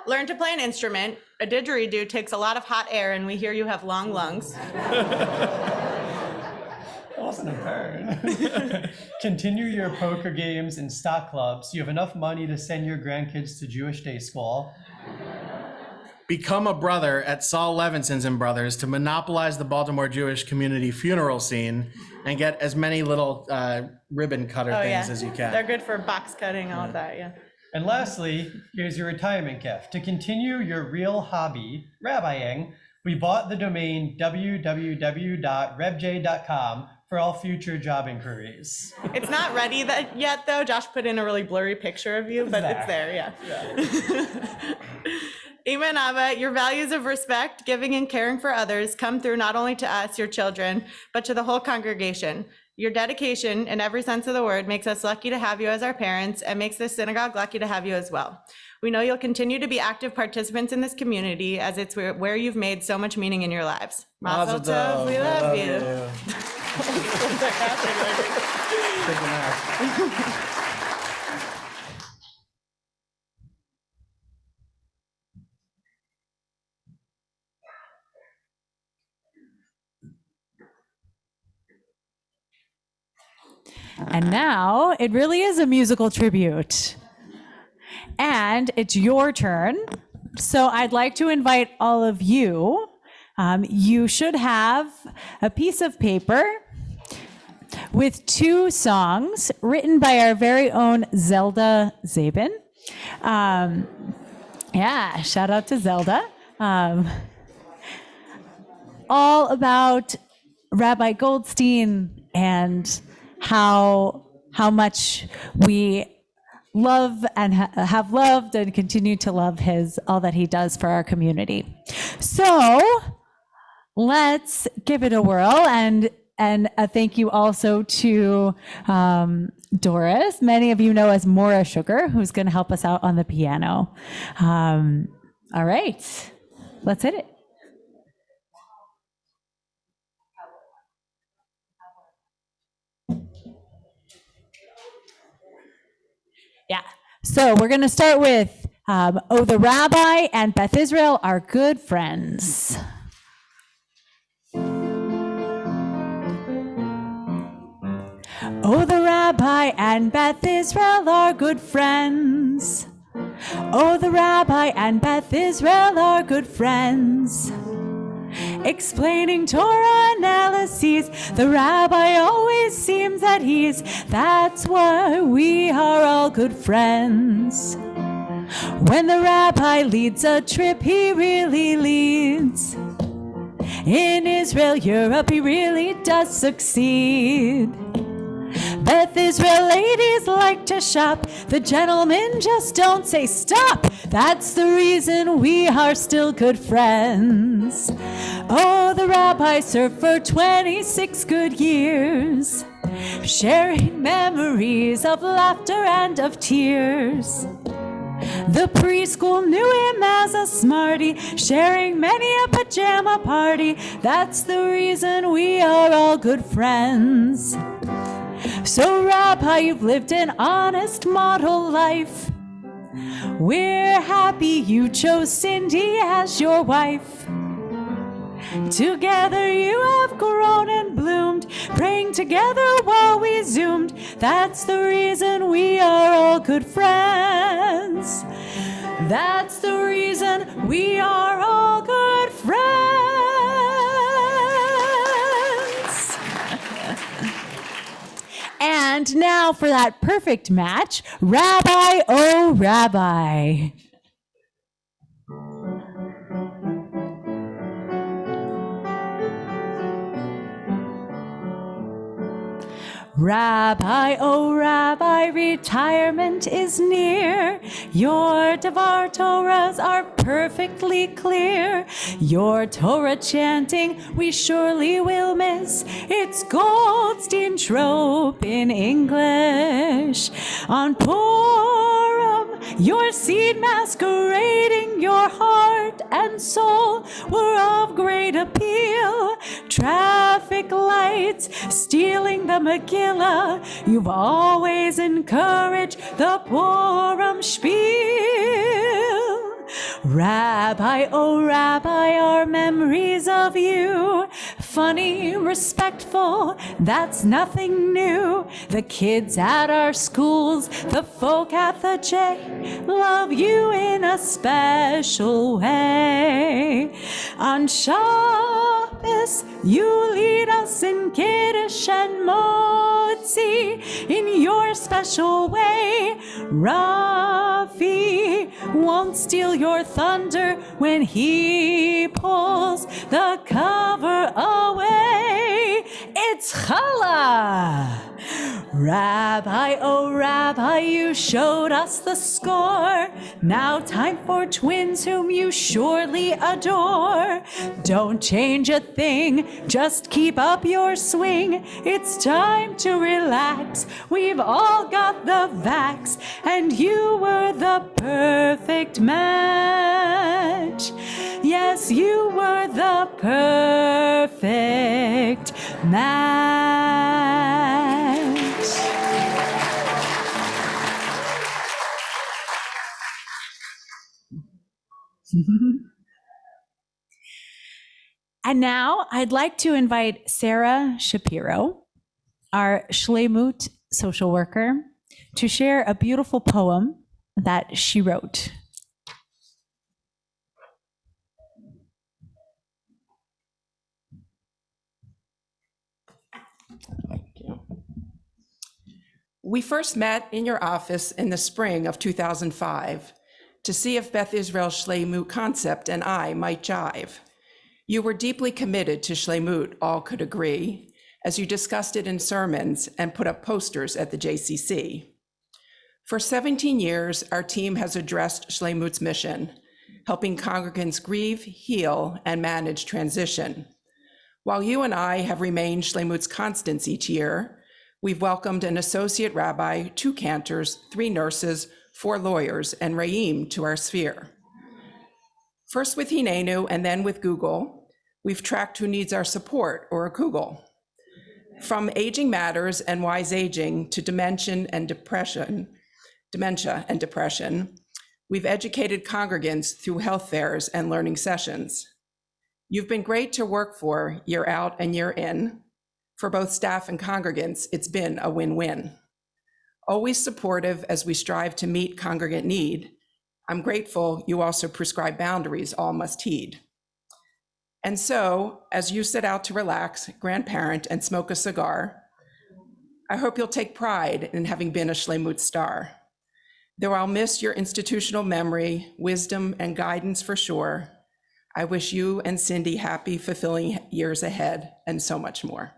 Learn to play an instrument. A didgeridoo takes a lot of hot air, and we hear you have long lungs. That wasn't a burn. Continue your poker games and stock clubs. You have enough money to send your grandkids to Jewish day school. Become a brother at Saul Levinson's and Brothers to monopolize the Baltimore Jewish community funeral scene and get as many little ribbon cutter things as you can. They're good for box cutting, all of that, yeah. And lastly, here's your retirement gift. To continue your real hobby, rabbiing, we bought the domain www.rebj.com for all future job inquiries. It's not ready yet, though. Josh put in a really blurry picture of you, but it's there, yeah. Ima and Abba, your values of respect, giving, and caring for others come through not only to us, your children, but to the whole congregation. Your dedication, in every sense of the word, makes us lucky to have you as our parents and makes this synagogue lucky to have you as well. We know you'll continue to be active participants in this community as it's where you've made so much meaning in your lives. Mazel tov, we love you. And now it really is a musical tribute. And it's your turn. So I'd like to invite all of you. You should have a piece of paper with 2 songs written by our very own Zelda Zabin. Yeah, shout out to Zelda. All about Rabbi Goldstein and how much we love and have loved and continue to love all that he does for our community. So let's give it a whirl, and a thank you also to Doris, many of you know as Maura Sugar, who's going to help us out on the piano. All right, let's hit it. Yeah, so we're going to start with Oh, the Rabbi and Beth Israel are good friends. Oh, the Rabbi and Beth Israel are good friends. Oh, the Rabbi and Beth Israel are good friends. Explaining Torah analyses, the Rabbi always seems at ease. That's why we are all good friends. When the Rabbi leads a trip, he really leads. In Israel, Europe, he really does succeed. Beth Israel ladies like to shop. The gentlemen just don't say stop. That's the reason we are still good friends. Oh, the Rabbi served for 26 good years, sharing memories of laughter and of tears. The preschool knew him as a smarty, sharing many a pajama party. That's the reason we are all good friends. So, Rabbi, you've lived an honest model life. We're happy you chose Cindy as your wife. Together you have grown and bloomed, praying together while we zoomed. That's the reason we are all good friends. That's the reason we are all good friends. And now for that perfect match, Rabbi, oh Rabbi. Rabbi, oh Rabbi, retirement is near. Your Devar Torahs are perfectly clear. Your Torah chanting we surely will miss. It's Goldstein trope in English. On Purim, your seed masquerading your heart and soul were of great appeal. Traffic lights stealing the Megillah. You've always encouraged the Purim spiel. Rabbi, oh Rabbi, our memories of you. Funny, respectful, that's nothing new. The kids at our schools, the folk at the J, love you in a special way. On Shabbos, you lead us in Kiddush and Motzi in your special way. Rafi won't steal your thunder when he pulls the cover away. It's Challah. Rabbi, oh Rabbi, you showed us the score. Now time for twins whom you surely adore. Don't change a thing, just keep up your swing. It's time to relax, we've all got the vax, and you were the perfect match. Yes, you were the perfect match. And now I'd like to invite Sarah Shapiro, our Shlemut social worker, to share a beautiful poem that she wrote. Thank you. We first met in your office in the spring of 2005 to see if Beth Israel Shleimut concept and I might jive. You were deeply committed to Shleimut, all could agree, as you discussed it in sermons and put up posters at the JCC. For 17 years, our team has addressed Shleimut's mission, helping congregants grieve, heal, and manage transition. While you and I have remained Shleimut's constants each year, we've welcomed an associate rabbi, 2 cantors, 3 nurses, 4 lawyers, and Re'im to our sphere. First with Hinenu and then with Google, we've tracked who needs our support, or a Google. From aging matters and wise aging to dementia and depression, we've educated congregants through health fairs and learning sessions. You've been great to work for year out and year in. For both staff and congregants, it's been a win-win. Always supportive as we strive to meet congregant need, I'm grateful you also prescribe boundaries all must heed. And so, as you set out to relax, grandparent, and smoke a cigar, I hope you'll take pride in having been a Shleimut star. Though I'll miss your institutional memory, wisdom, and guidance for sure, I wish you and Cindy happy, fulfilling years ahead, and so much more.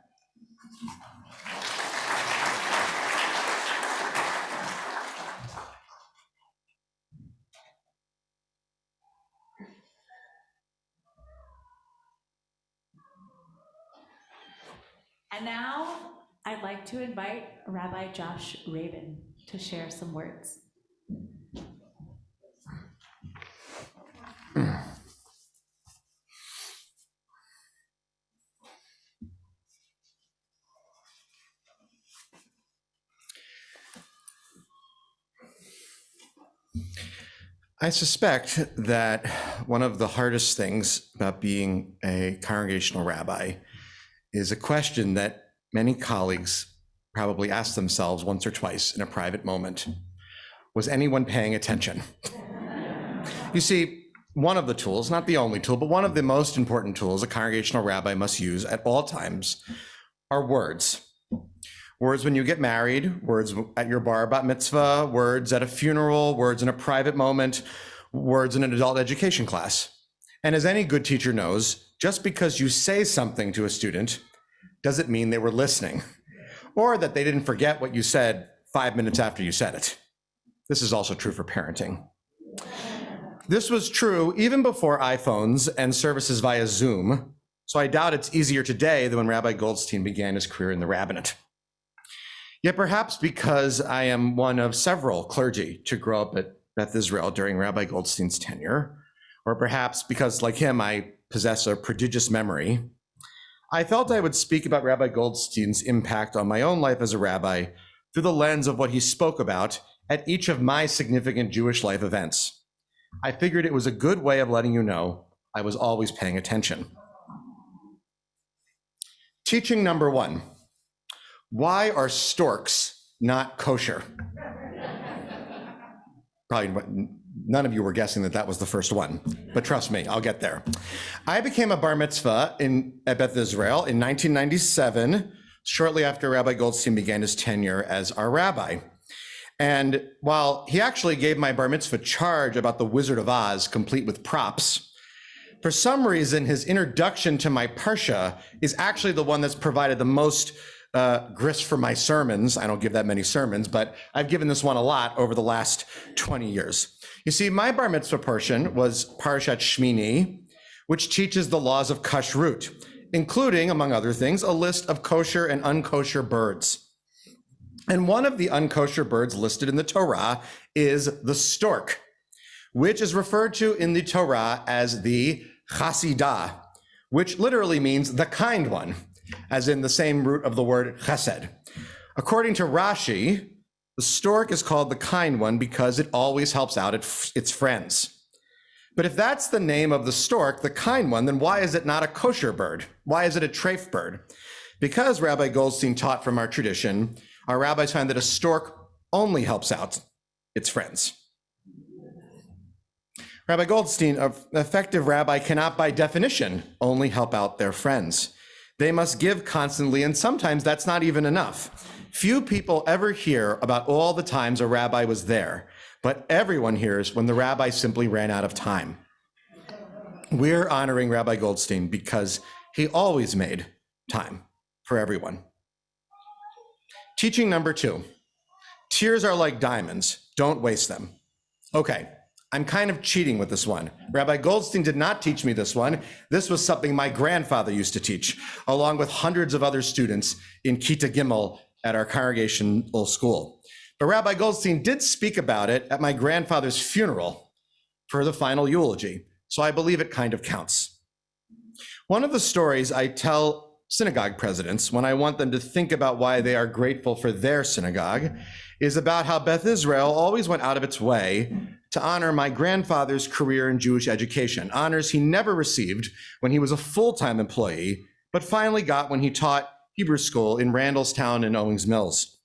And now I'd like to invite Rabbi Josh Rabin to share some words. I suspect that one of the hardest things about being a congregational rabbi is a question that many colleagues probably ask themselves once or twice in a private moment. Was anyone paying attention? You see, one of the tools, not the only tool, but one of the most important tools a congregational rabbi must use at all times are words. Words when you get married, words at your bar bat mitzvah, words at a funeral, words in a private moment, words in an adult education class. And as any good teacher knows, just because you say something to a student doesn't mean they were listening, or that they didn't forget what you said 5 minutes after you said it. This is also true for parenting. This was true even before iPhones and services via Zoom, so I doubt it's easier today than when Rabbi Goldstein began his career in the rabbinate. Yet perhaps because I am one of several clergy to grow up at Beth Israel during Rabbi Goldstein's tenure, or perhaps because, like him, I possess a prodigious memory, I felt I would speak about Rabbi Goldstein's impact on my own life as a rabbi through the lens of what he spoke about at each of my significant Jewish life events. I figured it was a good way of letting you know I was always paying attention. Teaching number 1. Why are storks not kosher? Probably none of you were guessing that that was the first one, but trust me, I'll get there. I became a bar mitzvah at Beth Israel in 1997, shortly after Rabbi Goldstein began his tenure as our rabbi. And while he actually gave my bar mitzvah charge about the Wizard of Oz, complete with props, for some reason, his introduction to my parsha is actually the one that's provided the most grist for my sermons. I don't give that many sermons, but I've given this one a lot over the last 20 years. You see, my bar mitzvah portion was Parashat Shmini, which teaches the laws of kashrut, including, among other things, a list of kosher and unkosher birds. And one of the unkosher birds listed in the Torah is the stork, which is referred to in the Torah as the chasidah, which literally means the kind one, as in the same root of the word chesed. According to Rashi, the stork is called the kind one because it always helps out its friends. But if that's the name of the stork, the kind one, then why is it not a kosher bird? Why is it a treif bird? Because Rabbi Goldstein taught from our tradition, our rabbis find that a stork only helps out its friends. Rabbi Goldstein, an effective rabbi cannot by definition only help out their friends. They must give constantly, and sometimes that's not even enough. Few people ever hear about all the times a rabbi was there, but everyone hears when the rabbi simply ran out of time. We're honoring Rabbi Goldstein because he always made time for everyone. Teaching number 2, tears are like diamonds, don't waste them. Okay, I'm kind of cheating with this one. Rabbi Goldstein did not teach me this one. This was something my grandfather used to teach, along with hundreds of other students in Kita Gimel at our congregational school. But Rabbi Goldstein did speak about it at my grandfather's funeral for the final eulogy, so I believe it kind of counts. One of the stories I tell synagogue presidents when I want them to think about why they are grateful for their synagogue is about how Beth Israel always went out of its way to honor my grandfather's career in Jewish education, honors he never received when he was a full-time employee, but finally got when he taught Hebrew school in Randallstown and Owings Mills.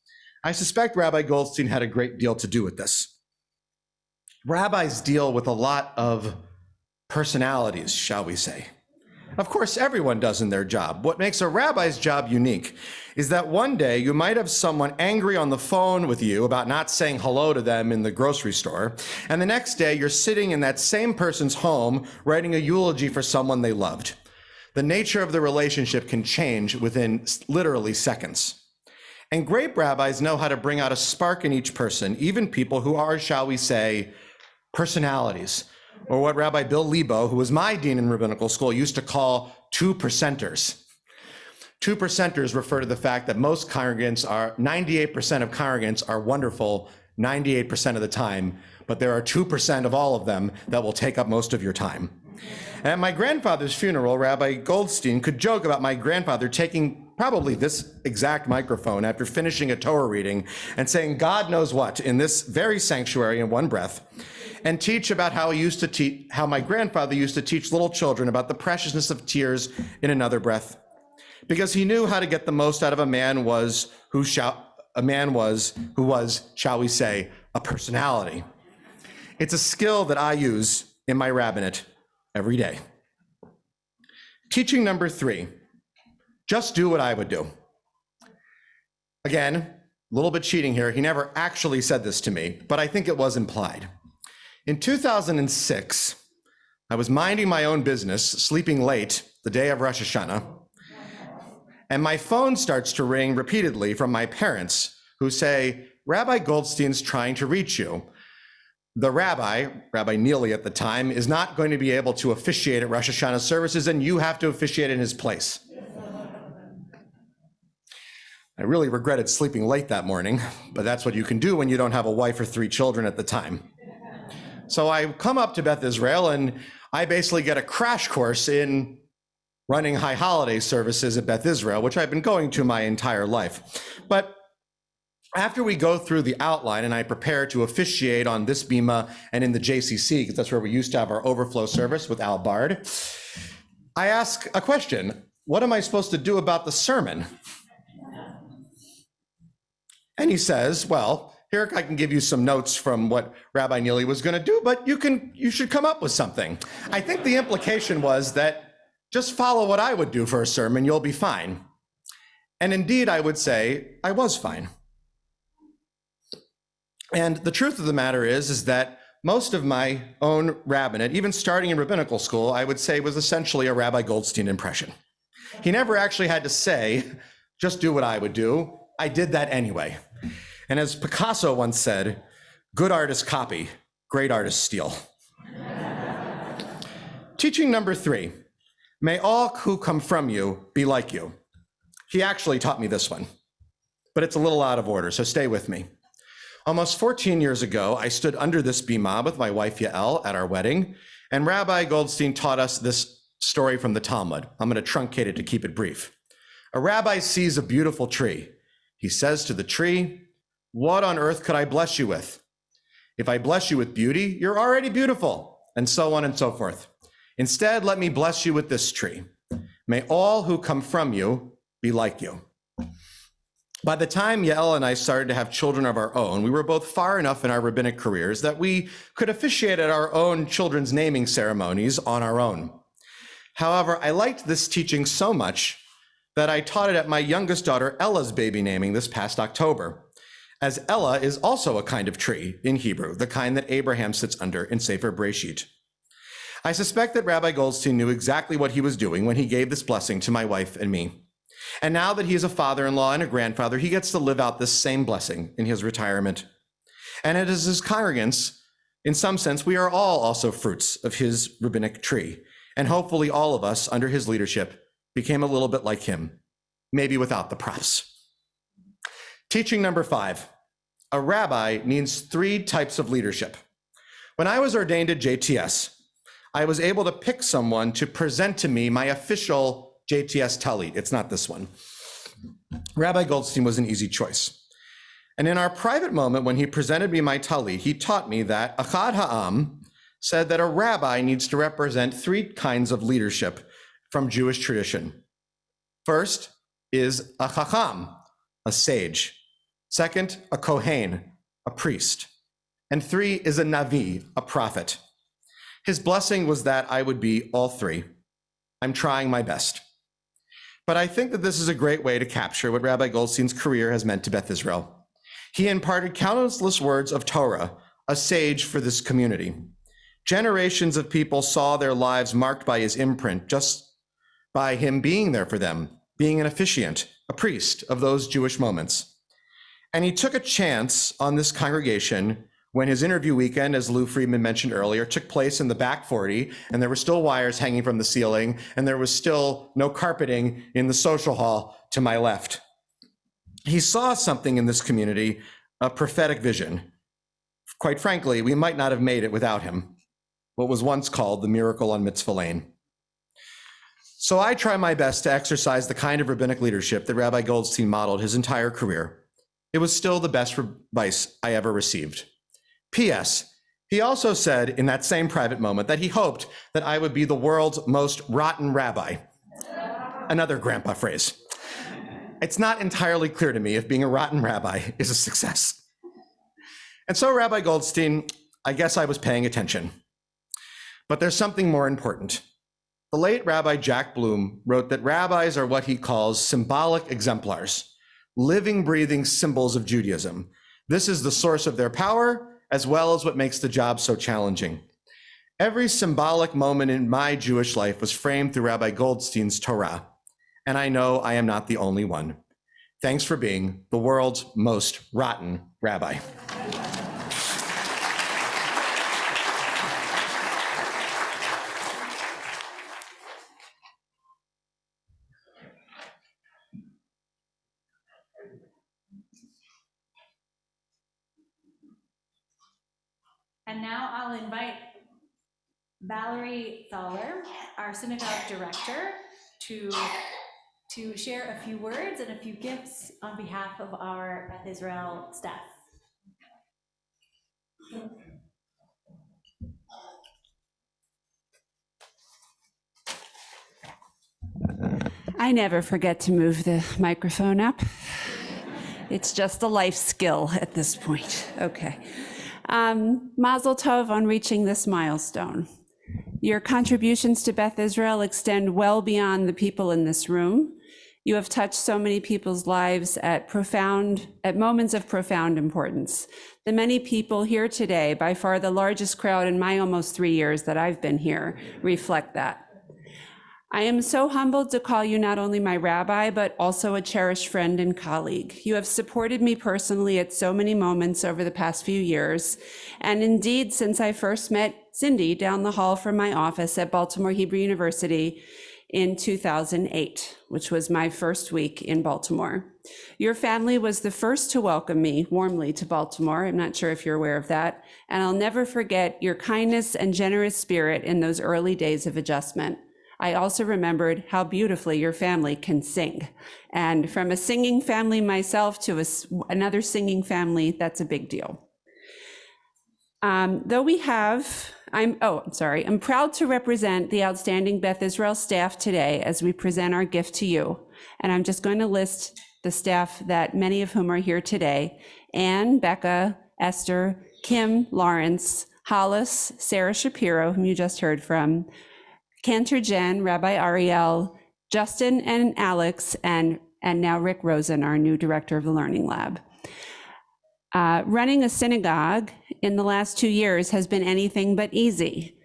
I suspect Rabbi Goldstein had a great deal to do with this. Rabbis deal with a lot of personalities, shall we say. Of course, everyone does in their job. What makes a rabbi's job unique is that one day you might have someone angry on the phone with you about not saying hello to them in the grocery store, and the next day you're sitting in that same person's home writing a eulogy for someone they loved. The nature of the relationship can change within literally seconds. And great rabbis know how to bring out a spark in each person, even people who are, shall we say, personalities, or what Rabbi Bill Lebo, who was my dean in rabbinical school, used to call 2%ers. 2%ers refer to the fact that most congregants are, 98% of congregants are wonderful 98% of the time, but there are 2% of all of them that will take up most of your time. At my grandfather's funeral, Rabbi Goldstein could joke about my grandfather taking probably this exact microphone after finishing a Torah reading and saying God knows what in this very sanctuary in one breath, and teach about how my grandfather used to teach little children about the preciousness of tears in another breath, because he knew how to get the most out of a man who was, shall we say, a personality. It's a skill that I use in my rabbinate every day. Teaching number 3, just do what I would do. Again, a little bit cheating here. He never actually said this to me, but I think it was implied. In 2006, I was minding my own business, sleeping late the day of Rosh Hashanah, and my phone starts to ring repeatedly from my parents who say, Rabbi Goldstein's trying to reach you. The rabbi, Rabbi Neely at the time, is not going to be able to officiate at Rosh Hashanah services, and you have to officiate in his place. I really regretted sleeping late that morning, but that's what you can do when you don't have a wife or 3 children at the time. So I come up to Beth Israel, and I basically get a crash course in running high holiday services at Beth Israel, which I've been going to my entire life. But after we go through the outline and I prepare to officiate on this bima and in the JCC, because that's where we used to have our overflow service with Al Bard, I ask a question. What am I supposed to do about the sermon? And he says, well, here I can give you some notes from what Rabbi Neely was going to do, but you should come up with something. I think the implication was that just follow what I would do for a sermon, you'll be fine. And indeed, I would say I was fine. And the truth of the matter is that most of my own rabbinate, even starting in rabbinical school, I would say was essentially a Rabbi Goldstein impression. He never actually had to say, just do what I would do. I did that anyway. And as Picasso once said, good artists copy, great artists steal. Teaching number 3, may all who come from you be like you. He actually taught me this one, but it's a little out of order, so stay with me. Almost 14 years ago, I stood under this bima with my wife Yael at our wedding, and Rabbi Goldstein taught us this story from the Talmud. I'm going to truncate it to keep it brief. A rabbi sees a beautiful tree. He says to the tree, what on earth could I bless you with? If I bless you with beauty, you're already beautiful, and so on and so forth. Instead, let me bless you with this tree. May all who come from you be like you. By the time Yael and I started to have children of our own, we were both far enough in our rabbinic careers that we could officiate at our own children's naming ceremonies on our own. However, I liked this teaching so much that I taught it at my youngest daughter Ella's baby naming this past October, as Ella is also a kind of tree in Hebrew, the kind that Abraham sits under in Sefer Breshit. I suspect that Rabbi Goldstein knew exactly what he was doing when he gave this blessing to my wife and me. And now that he is a father-in-law and a grandfather, he gets to live out this same blessing in his retirement. And as his congregants, in some sense, we are all also fruits of his rabbinic tree. And hopefully all of us, under his leadership, became a little bit like him, maybe without the props. Teaching number 5, a rabbi needs 3 types of leadership. When I was ordained at JTS, I was able to pick someone to present to me my official JTS talit. It's not this one. Rabbi Goldstein was an easy choice. And in our private moment, when he presented me my talit, he taught me that Achad Ha'am said that a rabbi needs to represent 3 kinds of leadership from Jewish tradition. First is a chacham, a sage. Second, a kohen, a priest. And 3 is a navi, a prophet. His blessing was that I would be all 3. I'm trying my best. But I think that this is a great way to capture what Rabbi Goldstein's career has meant to Beth Israel. He imparted countless words of Torah, a sage for this community. Generations of people saw their lives marked by his imprint, just by him being there for them, being an officiant, a priest of those Jewish moments. And he took a chance on this congregation when his interview weekend, as Lou Friedman mentioned earlier, took place in the back 40, and there were still wires hanging from the ceiling, and there was still no carpeting in the social hall to my left. He saw something in this community, a prophetic vision. Quite frankly, we might not have made it without him, what was once called the miracle on Mitzvah Lane. So I try my best to exercise the kind of rabbinic leadership that Rabbi Goldstein modeled his entire career. It was still the best advice I ever received. P.S. He also said in that same private moment that he hoped that I would be the world's most rotten rabbi. Another grandpa phrase. It's not entirely clear to me if being a rotten rabbi is a success. And so, Rabbi Goldstein, I guess I was paying attention. But there's something more important. The late Rabbi Jack Bloom wrote that rabbis are what he calls symbolic exemplars, living, breathing symbols of Judaism. This is the source of their power, as well as what makes the job so challenging. Every symbolic moment in my Jewish life was framed through Rabbi Goldstein's Torah, and I know I am not the only one. Thanks for being the world's most rotten rabbi. And now I'll invite Valerie Thaler, our synagogue director, to share a few words and a few gifts on behalf of our Beth Israel staff. I never forget to move the microphone up. It's just a life skill at this point. Okay. Mazel tov on reaching this milestone. Your contributions to Beth Israel extend well beyond the people in this room. You have touched so many people's lives at moments of profound importance. The many people here today, by far the largest crowd in my almost 3 years that I've been here, reflect that. I am so humbled to call you not only my rabbi, but also a cherished friend and colleague. You have supported me personally at so many moments over the past few years, and indeed since I first met Cindy down the hall from my office at Baltimore Hebrew University in 2008, which was my first week in Baltimore. Your family was the first to welcome me warmly to Baltimore. I'm not sure if you're aware of that. And I'll never forget your kindness and generous spirit in those early days of adjustment. I also remembered how beautifully your family can sing. And from a singing family myself to another singing family, that's a big deal. I'm proud to represent the outstanding Beth Israel staff today as we present our gift to you. And I'm just going to list the staff that many of whom are here today: Anne, Becca, Esther, Kim, Lawrence, Hollis, Sarah Shapiro, whom you just heard from, Cantor Jen, Rabbi Ariel, Justin and Alex, and now Rick Rosen, our new director of the Learning Lab. Running a synagogue in the last 2 years has been anything but easy.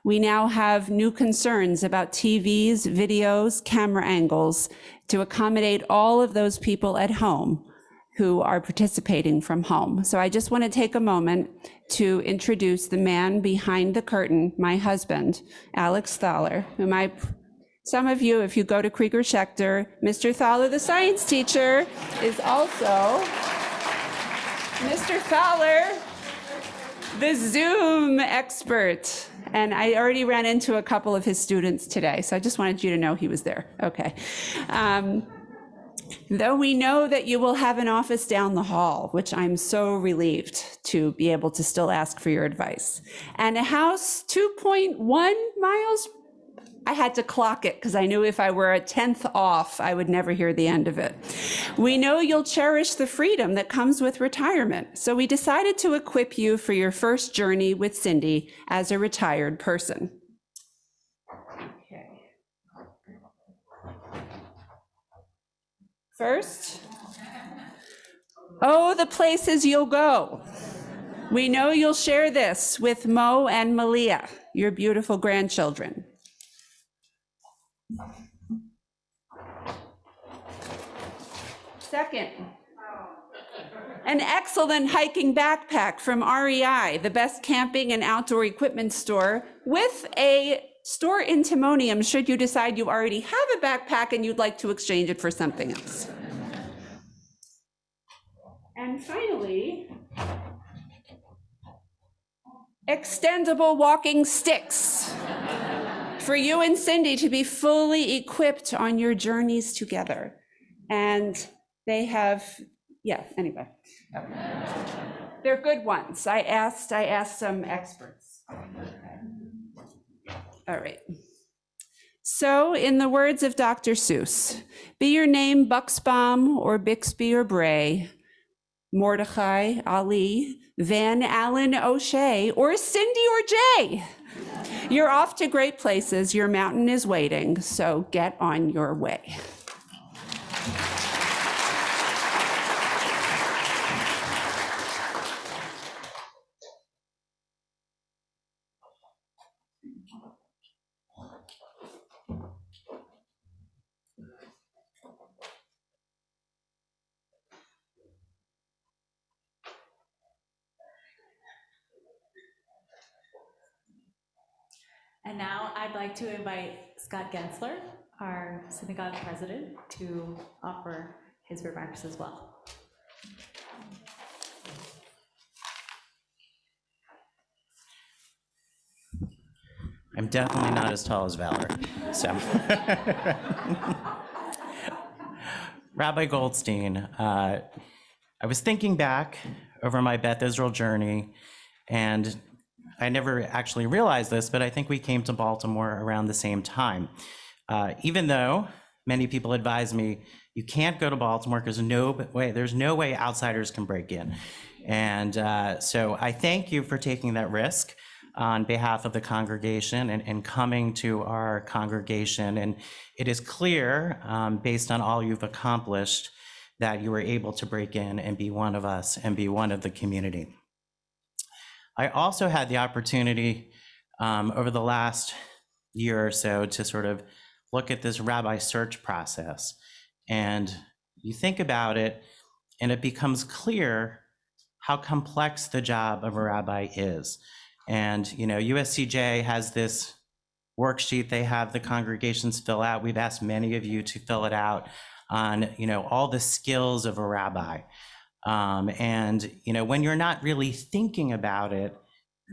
We now have new concerns about TVs, videos, camera angles to accommodate all of those people at home who are participating from home. So I just want to take a moment to introduce the man behind the curtain, my husband, Alex Thaler, whom some of you, if you go to Krieger Schechter, Mr. Thaler, the science teacher, is also Mr. Thaler, the Zoom expert. And I already ran into a couple of his students today, so I just wanted you to know he was there. Okay. Though we know that you will have an office down the hall, which I'm so relieved to be able to still ask for your advice, and a house 2.1 miles, I had to clock it because I knew if I were a 10th off, I would never hear the end of it. We know you'll cherish the freedom that comes with retirement, so we decided to equip you for your first journey with Cindy as a retired person. Okay. First, oh, the places you'll go. We know you'll share this with Mo and Malia, your beautiful grandchildren. Second, an excellent hiking backpack from REI, the best camping and outdoor equipment store, with a store in Timonium should you decide you already have a backpack and you'd like to exchange it for something else. And finally, extendable walking sticks for you and Cindy to be fully equipped on your journeys together. And they have, yeah, anyway. They're good ones. I asked some experts. All right. So in the words of Dr. Seuss, be your name Buxbaum or Bixby or Bray, Mordecai, Ali, Van Allen, O'Shea, or Cindy or Jay. You're off to great places. Your mountain is waiting, so get on your way. And now I'd like to invite Scott Gensler, our synagogue president, to offer his remarks as well. I'm definitely not as tall as Valor, so. Rabbi Goldstein, I was thinking back over my Beth Israel journey, and I never actually realized this, but I think we came to Baltimore around the same time. Even though many people advise me, you can't go to Baltimore because there's no way outsiders can break in. And so I thank you for taking that risk on behalf of the congregation and coming to our congregation. And it is clear, based on all you've accomplished, that you were able to break in and be one of us and be one of the community. I also had the opportunity over the last year or so to sort of look at this rabbi search process. And you think about it, and it becomes clear how complex the job of a rabbi is. And, you know, USCJ has this worksheet they have the congregations fill out. We've asked many of you to fill it out on, you know, all the skills of a rabbi. And, you know, when you're not really thinking about it,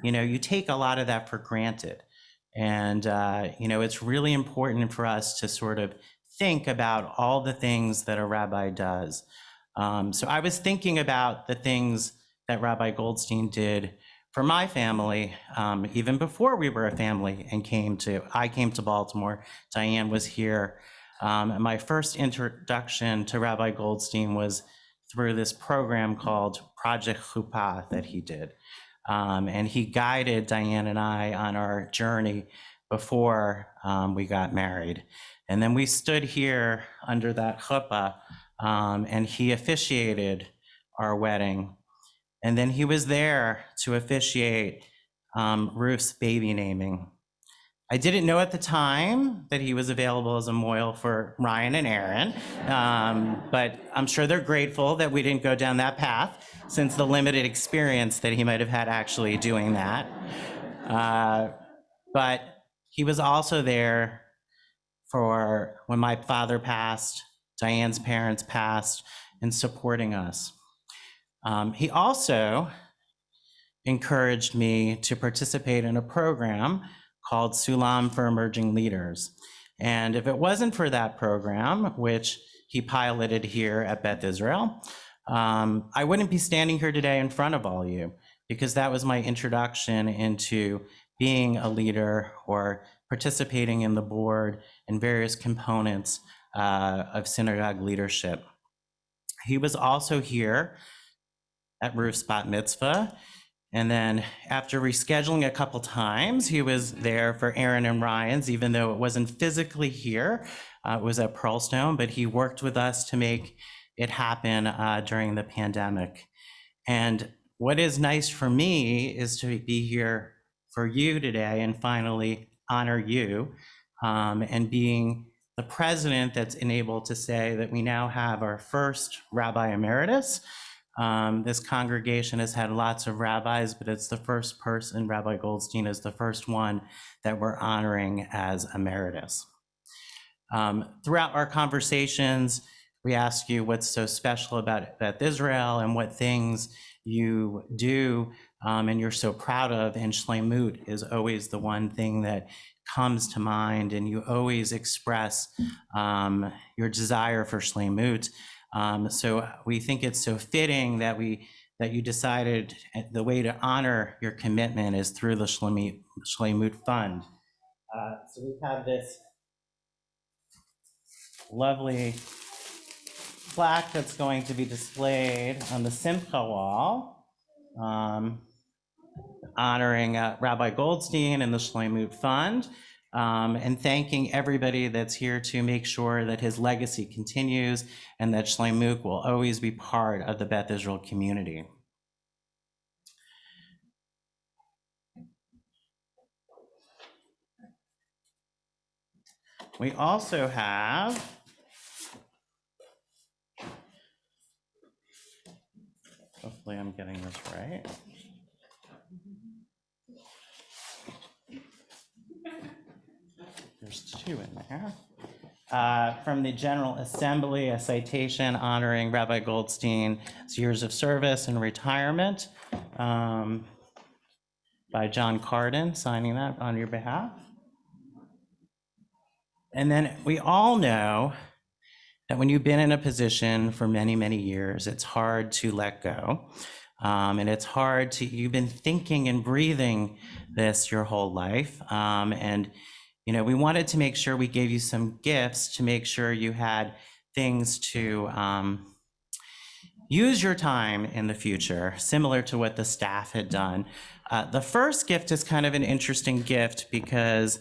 you know, you take a lot of that for granted. And, you know, it's really important for us to sort of think about all the things that a rabbi does. So I was thinking about the things that Rabbi Goldstein did for my family, even before we were a family and I came to Baltimore. Diane was here. And my first introduction to Rabbi Goldstein was through this program called Project Chuppah that he did. And he guided Diane and I on our journey before we got married. And then we stood here under that chuppah, and he officiated our wedding. And then he was there to officiate Ruth's baby naming. I didn't know at the time that he was available as a mohel for Ryan and Aaron, but I'm sure they're grateful that we didn't go down that path since the limited experience that he might have had actually doing that. But he was also there for when my father passed, Diane's parents passed, and supporting us. He also encouraged me to participate in a program called Sulam for Emerging Leaders. And if it wasn't for that program, which he piloted here at Beth Israel, I wouldn't be standing here today in front of all you, because that was my introduction into being a leader or participating in the board and various components of synagogue leadership. He was also here at Ruth's bat mitzvah. And then after rescheduling a couple times, he was there for Aaron and Ryan's, even though it wasn't physically here. It was at Pearlstone, but he worked with us to make it happen during the pandemic. And what is nice for me is to be here for you today and finally honor you, and being the president that's enabled to say that we now have our first Rabbi Emeritus. This congregation has had lots of rabbis, but it's the first person, Rabbi Goldstein is the first one that we're honoring as Emeritus. Throughout our conversations, we ask you what's so special about Beth Israel and what things you do and you're so proud of, and Shleimut is always the one thing that comes to mind, and you always express your desire for Shleimut. So we think it's so fitting that you decided the way to honor your commitment is through the Shleimut Fund. So we have this lovely plaque that's going to be displayed on the Simcha wall, honoring Rabbi Goldstein and the Shleimut Fund. And thanking everybody that's here to make sure that his legacy continues and that Shleimut will always be part of the Beth Israel community. We also have hopefully I'm getting this right. There's two in there. From the General Assembly, a citation honoring Rabbi Goldstein's years of service and retirement by John Carden, signing that on your behalf. And then we all know that when you've been in a position for many, many years, it's hard to let go. And it's hard to, you've been thinking and breathing this your whole life. And you know, we wanted to make sure we gave you some gifts to make sure you had things to use your time in the future, similar to what the staff had done. The first gift is kind of an interesting gift because,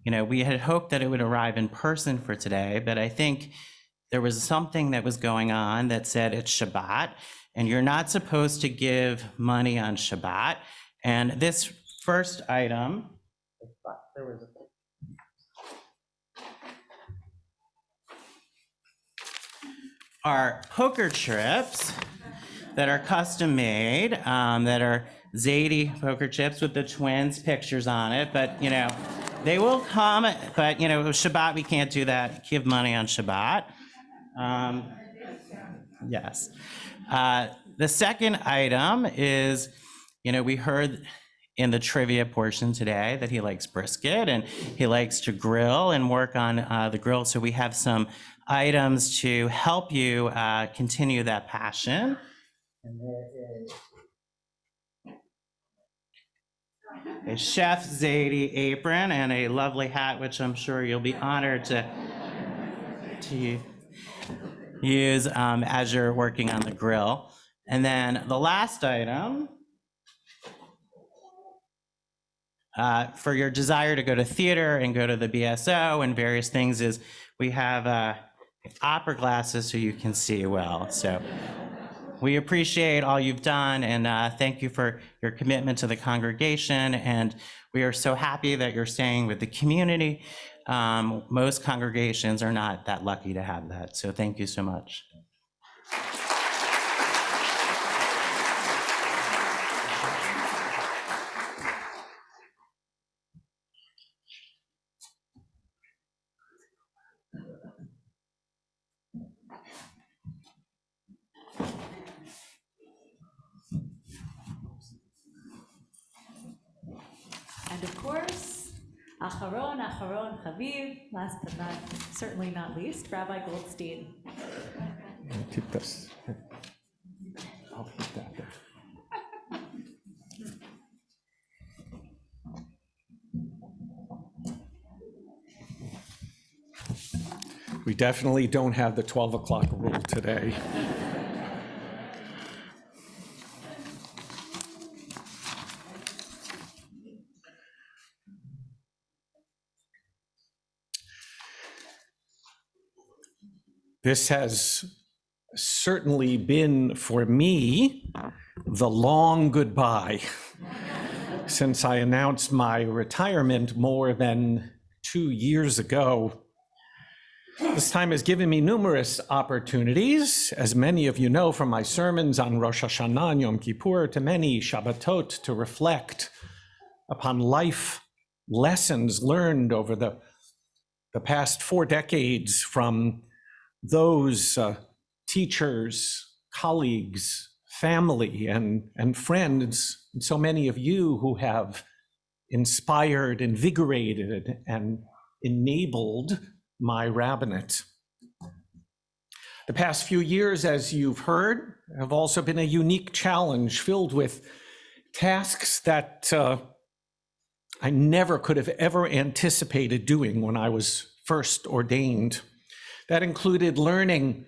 you know, we had hoped that it would arrive in person for today, but I think there was something that was going on that said it's Shabbat, and you're not supposed to give money on Shabbat. And this first item, there was are poker chips that are custom made, that are Zadie poker chips with the twins pictures on it, but you know, they will come, but you know, Shabbat, we can't do that, give money on Shabbat. Yes. The second item is, you know, we heard in the trivia portion today that he likes brisket and he likes to grill and work on the grill. So we have some items to help you continue that passion. And there is a Chef Zadie apron and a lovely hat, which I'm sure you'll be honored to use as you're working on the grill. And then the last item for your desire to go to theater and go to the BSO and various things is we have opera glasses so you can see well. So we appreciate all you've done, and thank you for your commitment to the congregation. And we are so happy that you're staying with the community. Most congregations are not that lucky to have that. So thank you so much. And of course, Acharon Chaviv, last but not certainly not least, Rabbi Goldstein. Keep this. I'll keep that there. We definitely don't have the 12 o'clock rule today. This has certainly been, for me, the long goodbye since I announced my retirement more than 2 years ago. This time has given me numerous opportunities, as many of you know from my sermons on Rosh Hashanah and Yom Kippur, to many Shabbatot, to reflect upon life lessons learned over the past 4 decades from those teachers, colleagues, family, and friends, and so many of you who have inspired, invigorated, and enabled my rabbinate. The past few years, as you've heard, have also been a unique challenge filled with tasks that I never could have ever anticipated doing when I was first ordained. That included learning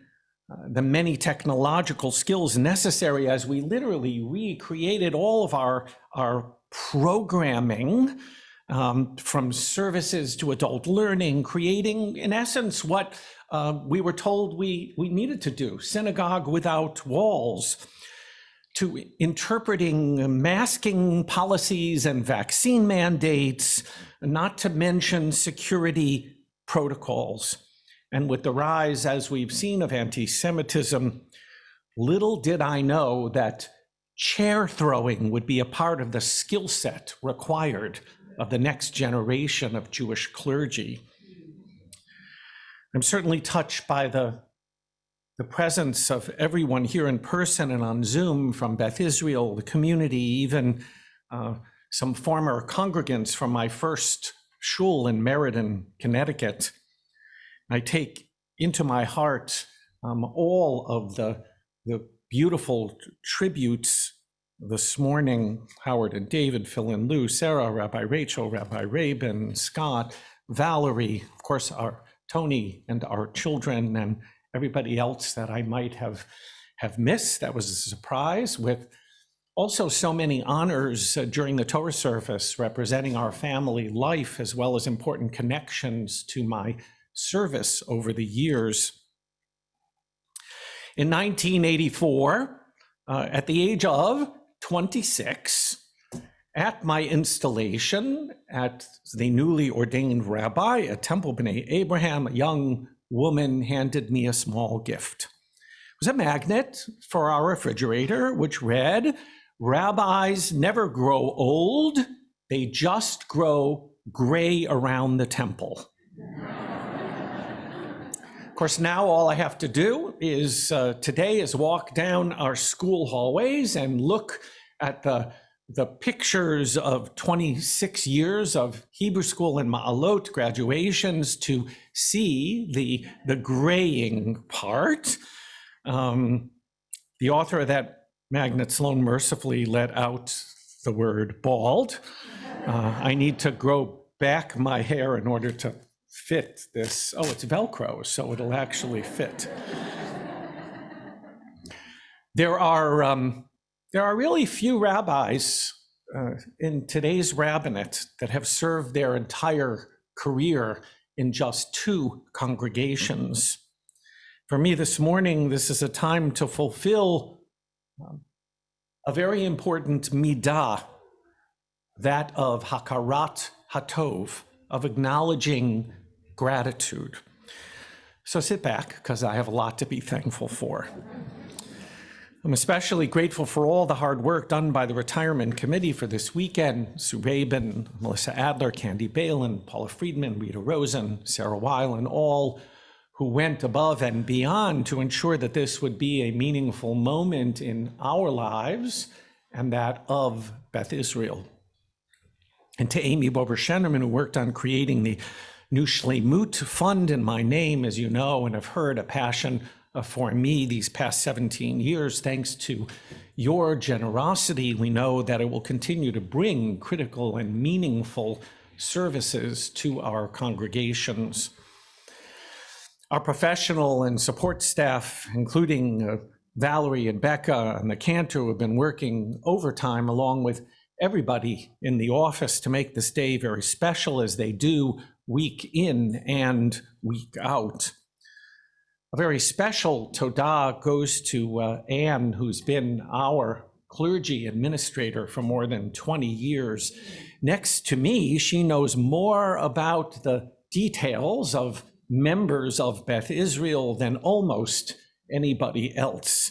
the many technological skills necessary as we literally recreated all of our programming, from services to adult learning, creating, in essence, what we were told we needed to do, synagogue without walls, to interpreting masking policies and vaccine mandates, not to mention security protocols. And with the rise, as we've seen, of anti-Semitism, little did I know that chair throwing would be a part of the skill set required of the next generation of Jewish clergy. I'm certainly touched by the presence of everyone here in person and on Zoom from Beth Israel, the community, even some former congregants from my first shul in Meriden, Connecticut. I take into my heart all of the beautiful tributes this morning: Howard and David, Phil and Lou, Sarah, Rabbi Rachel, Rabbi Rabin, Scott, Valerie, of course, our Tony and our children, and everybody else that I might have missed. That was a surprise, with also so many honors during the Torah service representing our family life, as well as important connections to my service over the years. In 1984, at the age of 26, at my installation at the newly ordained rabbi at Temple B'nai Abraham, a young woman handed me a small gift. It was a magnet for our refrigerator, which read, "Rabbis never grow old, they just grow gray around the temple." Of course, now all I have to do is today is walk down our school hallways and look at the pictures of 26 years of Hebrew school and Ma'alot graduations to see the graying part. The author of that magnet, Sloan, mercifully let out the word bald. I need to grow back my hair in order to fit this. Oh, it's Velcro, so it'll actually fit. There are really few rabbis in today's rabbinate that have served their entire career in just 2 congregations. For me this morning, this is a time to fulfill a very important midah, that of hakarat hatov, of acknowledging gratitude. So sit back, because I have a lot to be thankful for. I'm especially grateful for all the hard work done by the retirement committee for this weekend. Sue Rabin, Melissa Adler, Candy Balin, Paula Friedman, Rita Rosen, Sarah Weil, and all who went above and beyond to ensure that this would be a meaningful moment in our lives and that of Beth Israel. And to Amy Bober-Shennerman, who worked on creating the new Shleimut Fund in my name, as you know and have heard, a passion for me these past 17 years. Thanks to your generosity, we know that it will continue to bring critical and meaningful services to our congregations. Our professional and support staff, including Valerie and Becca and the cantor, who have been working overtime along with everybody in the office to make this day very special, as they do week in and week out. A very special todah goes to Anne, who's been our clergy administrator for more than 20 years. Next to me, she knows more about the details of members of Beth Israel than almost anybody else.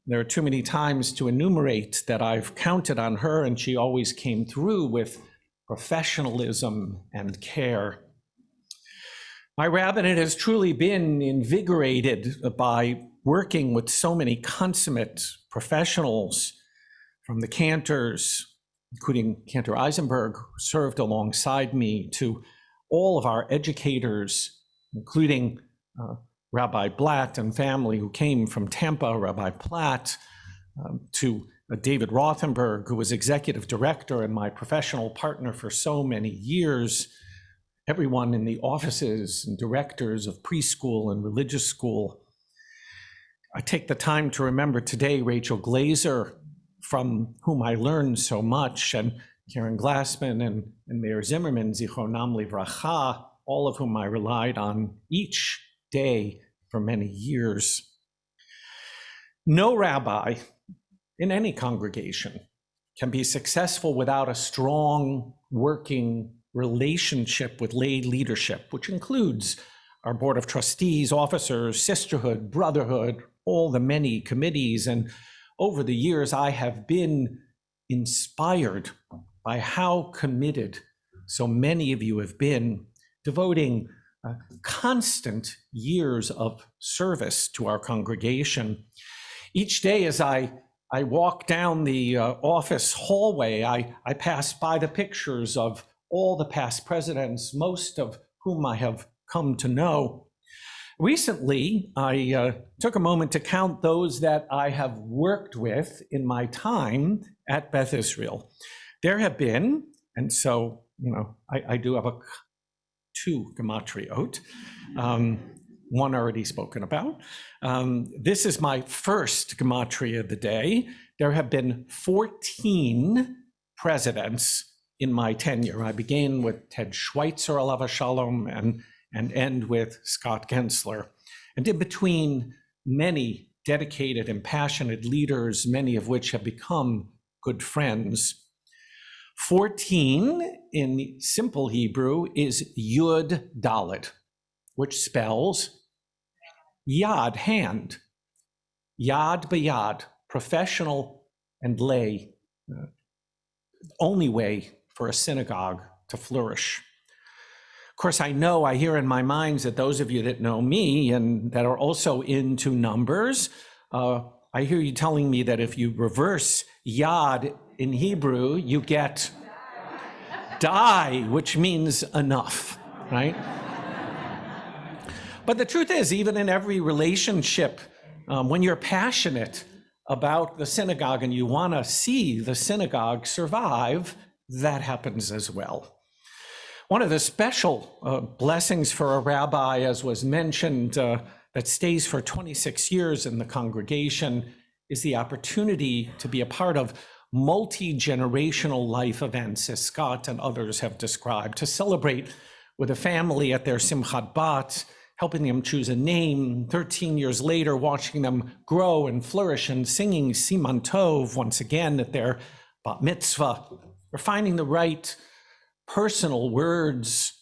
There are too many times to enumerate that I've counted on her, and she always came through with professionalism and care. My rabbinate has truly been invigorated by working with so many consummate professionals, from the cantors, including Cantor Eisenberg, who served alongside me, to all of our educators, including Rabbi Blatt and family who came from Tampa, Rabbi Platt, to David Rothenberg, who was executive director and my professional partner for so many years, everyone in the offices and directors of preschool and religious school. I take the time to remember today Rachel Glazer, from whom I learned so much, and Karen Glassman and Mayor Zimmerman, Zichronam Livracha, all of whom I relied on each day for many years. No rabbi in any congregation can be successful without a strong working relationship with lay leadership, which includes our board of trustees, officers, sisterhood, brotherhood, all the many committees. And over the years, I have been inspired by how committed so many of you have been, devoting constant years of service to our congregation. Each day as I walk down the office hallway, I pass by the pictures of all the past presidents, most of whom I have come to know. Recently, I took a moment to count those that I have worked with in my time at Beth Israel. There have been, and so, I do have 2 gematriot, one already spoken about. This is my first gematria of the day. There have been 14 presidents in my tenure. I began with Ted Schweitzer, alav hashalom, and end with Scott Gensler. And in between, many dedicated and passionate leaders, many of which have become good friends. 14 in simple Hebrew is Yud Dalet, which spells Yad, hand. Yad b'yad, professional and lay, only way for a synagogue to flourish. Of course, I hear in my mind that those of you that know me and that are also into numbers, I hear you telling me that if you reverse Yad in Hebrew, you get die, which means enough, right? But the truth is, even in every relationship, when you're passionate about the synagogue and you want to see the synagogue survive, that happens as well. One of the special blessings for a rabbi, as was mentioned, that stays for 26 years in the congregation, is the opportunity to be a part of multi-generational life events, as Scott and others have described, to celebrate with a family at their Simchat Bat, helping them choose a name, 13 years later, watching them grow and flourish and singing Siman Tov once again at their Bat Mitzvah, or finding the right personal words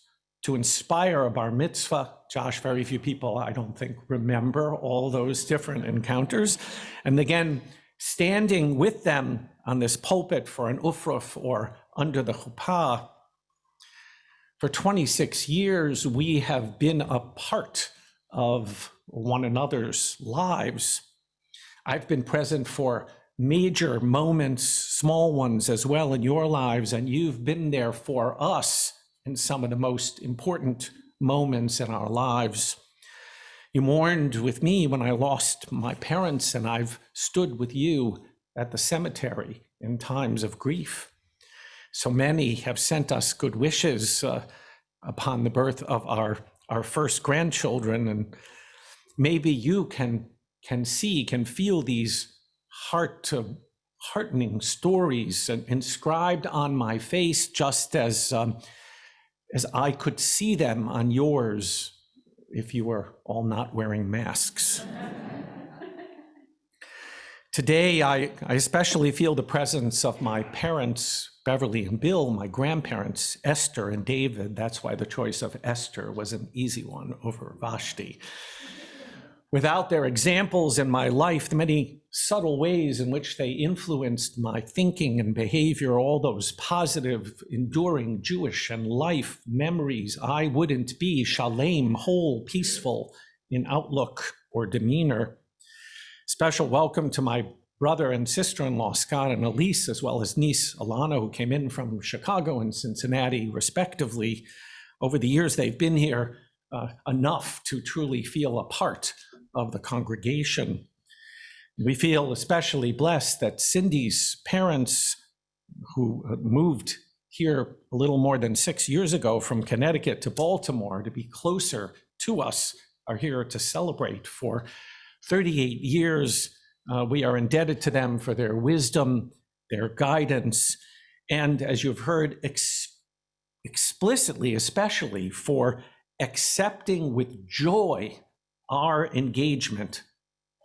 to inspire a Bar Mitzvah. Josh, very few people, I don't think, remember all those different encounters. And again, standing with them on this pulpit for an ufruf or under the chuppah. For 26 years, we have been a part of one another's lives. I've been present for major moments, small ones as well in your lives, and you've been there for us in some of the most important moments in our lives. You mourned with me when I lost my parents, and I've stood with you at the cemetery in times of grief. So many have sent us good wishes upon the birth of our first grandchildren, and maybe you can feel these heartening stories inscribed on my face, just as I could see them on yours if you were all not wearing masks. Today, I especially feel the presence of my parents, Beverly and Bill, my grandparents, Esther and David. That's why the choice of Esther was an easy one over Vashti. Without their examples in my life, the many subtle ways in which they influenced my thinking and behavior, all those positive, enduring Jewish and life memories, I wouldn't be shalem, whole, peaceful in outlook or demeanor. Special welcome to my brother and sister-in-law, Scott and Elise, as well as niece Alana, who came in from Chicago and Cincinnati, respectively. Over the years they've been here enough to truly feel a part of the congregation. We feel especially blessed that Cindy's parents, who moved here a little more than 6 years ago from Connecticut to Baltimore to be closer to us, are here to celebrate. For 38 years, we are indebted to them for their wisdom, their guidance, and as you've heard explicitly, especially for accepting with joy our engagement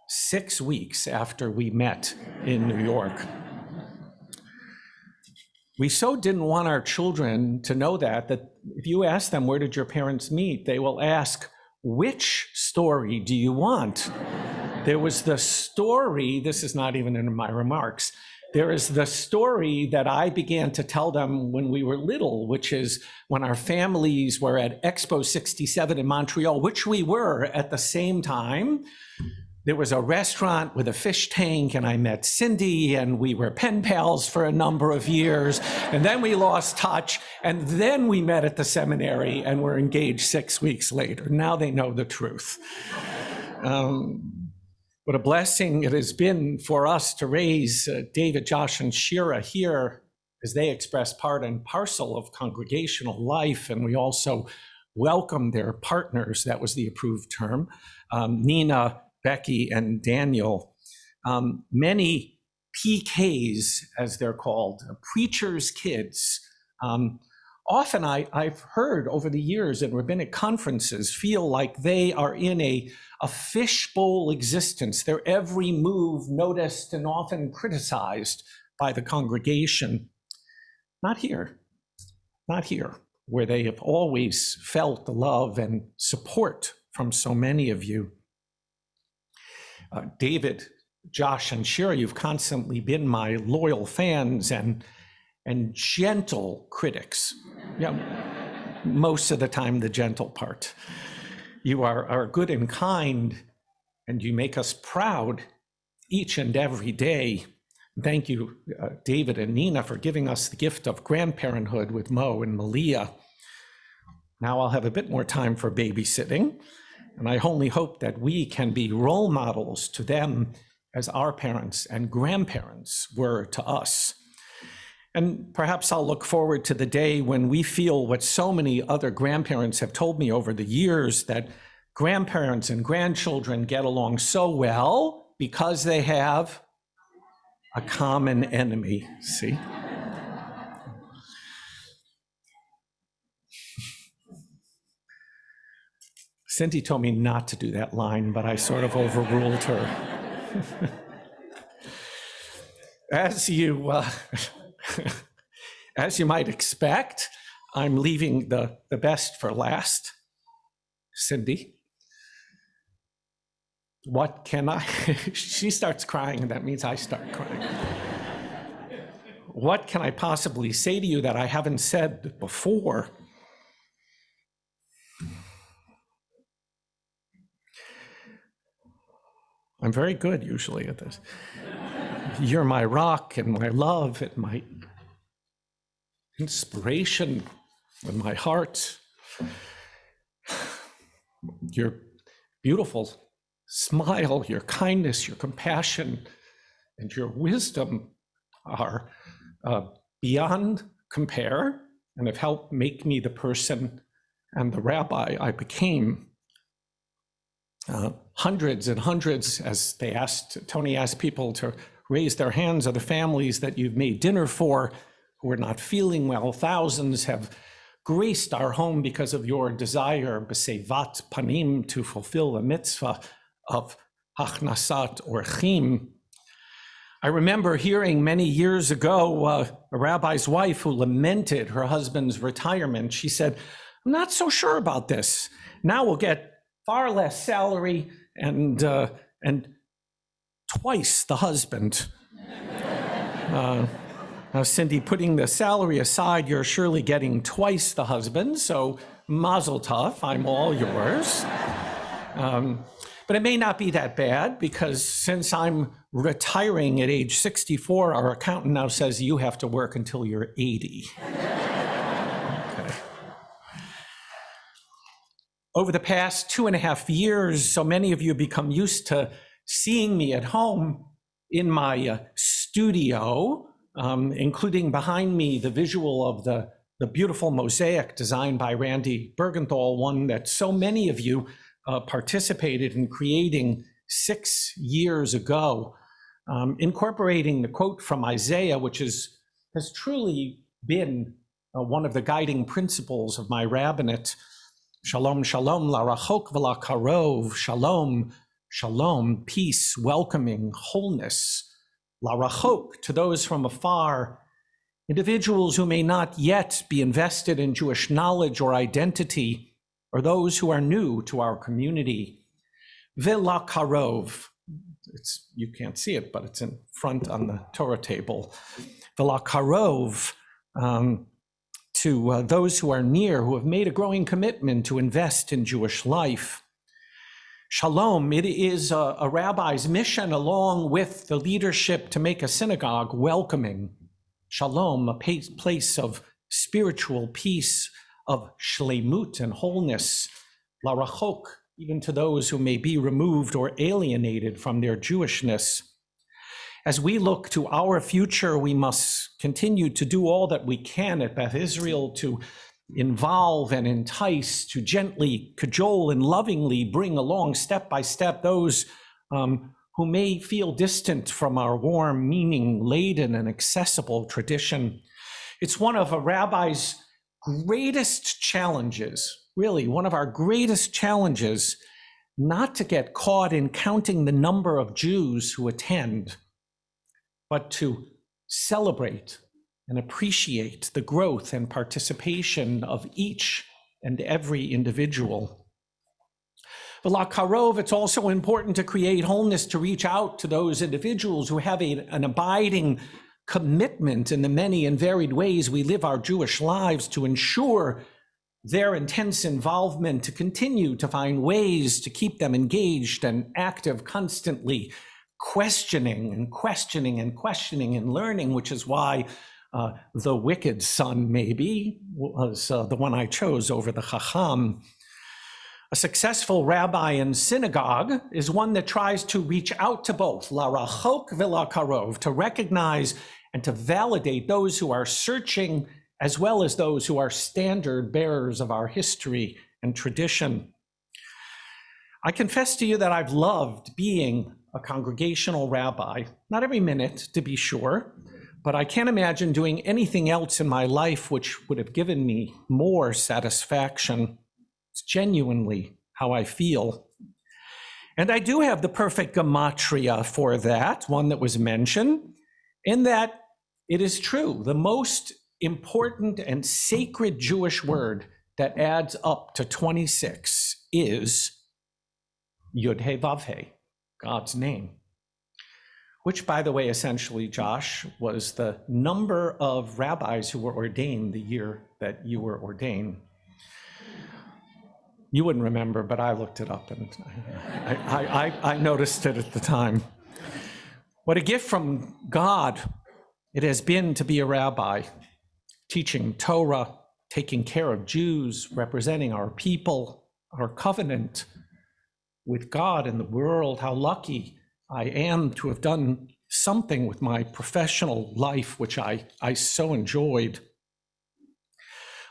6 weeks after we met in New York. We so didn't want our children to know that if you ask them, where did your parents meet? They will ask, which story do you want? There was the story, this is not even in my remarks, there is the story that I began to tell them when we were little, which is when our families were at Expo 67 in Montreal, which we were at the same time. There was a restaurant with a fish tank, and I met Cindy, and we were pen pals for a number of years. And then we lost touch, and then we met at the seminary and were engaged 6 weeks later. Now they know the truth. What a blessing it has been for us to raise David, Josh, and Shira here as they express part and parcel of congregational life. And we also welcome their partners, that was the approved term, Nina, Becky, and Daniel. Many PKs, as they're called, preachers' kids. Often I've heard over the years in rabbinic conferences feel like they are in a fishbowl existence, their every move noticed and often criticized by the congregation. Not here, where they have always felt the love and support from so many of you. David, Josh, and Shira, you've constantly been my loyal fans and gentle critics. Yeah, most of the time, the gentle part. You are good and kind, and you make us proud each and every day. Thank you, David and Nina, for giving us the gift of grandparenthood with Mo and Malia. Now I'll have a bit more time for babysitting, and I only hope that we can be role models to them as our parents and grandparents were to us. And perhaps I'll look forward to the day when we feel what so many other grandparents have told me over the years, that grandparents and grandchildren get along so well because they have a common enemy, see? Cindy told me not to do that line, but I sort of overruled her. As you might expect, I'm leaving the best for last. Cindy, what can I, she starts crying, and that means I start crying. What can I possibly say to you that I haven't said before? I'm very good usually at this. You're my rock and my love and my inspiration and my heart. Your beautiful smile, your kindness, your compassion, and your wisdom are beyond compare and have helped make me the person and the rabbi I became. Hundreds and hundreds, as Tony asked people to raise their hands, of the families that you've made dinner for who are not feeling well. Thousands have graced our home because of your desire, b'sevat panim, to fulfill the mitzvah of hachnasat orchim. I remember hearing many years ago a rabbi's wife who lamented her husband's retirement. She said, "I'm not so sure about this. Now we'll get far less salary and twice the husband." Now, Cindy, putting the salary aside, you're surely getting twice the husband, so mazel tov, I'm all yours. But it may not be that bad, because since I'm retiring at age 64, our accountant now says you have to work until you're 80. Okay. Over the past 2.5 years, so many of you have become used to seeing me at home in my studio, including behind me the visual of the beautiful mosaic designed by Randy Bergenthal, one that so many of you participated in creating 6 years ago, incorporating the quote from Isaiah, which has truly been one of the guiding principles of my rabbinate. Shalom, shalom, la rachok v'la karov, shalom, shalom, peace, welcoming, wholeness, la rachok, to those from afar, individuals who may not yet be invested in Jewish knowledge or identity, or those who are new to our community. V'la karov, you can't see it, but it's in front on the Torah table. V'la karov, to those who are near, who have made a growing commitment to invest in Jewish life. Shalom, it is a rabbi's mission, along with the leadership, to make a synagogue welcoming. Shalom, a place of spiritual peace, of shleimut and wholeness. La rachok, even to those who may be removed or alienated from their Jewishness. As we look to our future, we must continue to do all that we can at Beth Israel to involve and entice, to gently cajole and lovingly bring along step by step those who may feel distant from our warm, meaning-laden and accessible tradition. It's one of a rabbi's greatest challenges, really one of our greatest challenges, not to get caught in counting the number of Jews who attend, but to celebrate and appreciate the growth and participation of each and every individual. V'la karov, it's also important to create wholeness, to reach out to those individuals who have an abiding commitment in the many and varied ways we live our Jewish lives, to ensure their intense involvement, to continue to find ways to keep them engaged and active, constantly questioning and questioning and questioning and learning, which is why the wicked son, maybe, was the one I chose over the chacham. A successful rabbi in synagogue is one that tries to reach out to both, la rachok v'la karov, to recognize and to validate those who are searching, as well as those who are standard bearers of our history and tradition. I confess to you that I've loved being a congregational rabbi, not every minute to be sure, but I can't imagine doing anything else in my life which would have given me more satisfaction. It's genuinely how I feel. And I do have the perfect gematria for that, one that was mentioned, in that it is true. The most important and sacred Jewish word that adds up to 26 is Yud-He Vav-He, God's name. Which, by the way, essentially, Josh, was the number of rabbis who were ordained the year that you were ordained. You wouldn't remember, but I looked it up and I noticed it at the time. What a gift from God it has been to be a rabbi, teaching Torah, taking care of Jews, representing our people, our covenant with God and the world. How lucky I am to have done something with my professional life, which I so enjoyed.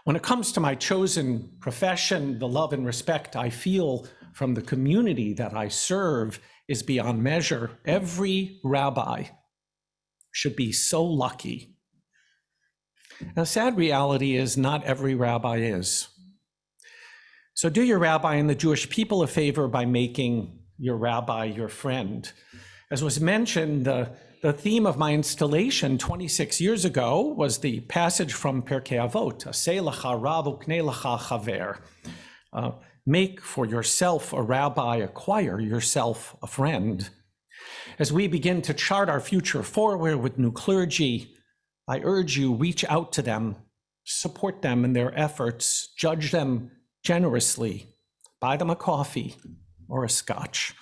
When it comes to my chosen profession, the love and respect I feel from the community that I serve is beyond measure. Every rabbi should be so lucky. The sad reality is not every rabbi is. So do your rabbi and the Jewish people a favor by making your rabbi your friend. As was mentioned, the theme of my installation 26 years ago was the passage from Pirkei Avot, Aseh lecha rav uknei lecha chaver. Make for yourself a rabbi, acquire yourself a friend. As we begin to chart our future forward with new clergy, I urge you, reach out to them, support them in their efforts, judge them generously, buy them a coffee or a scotch.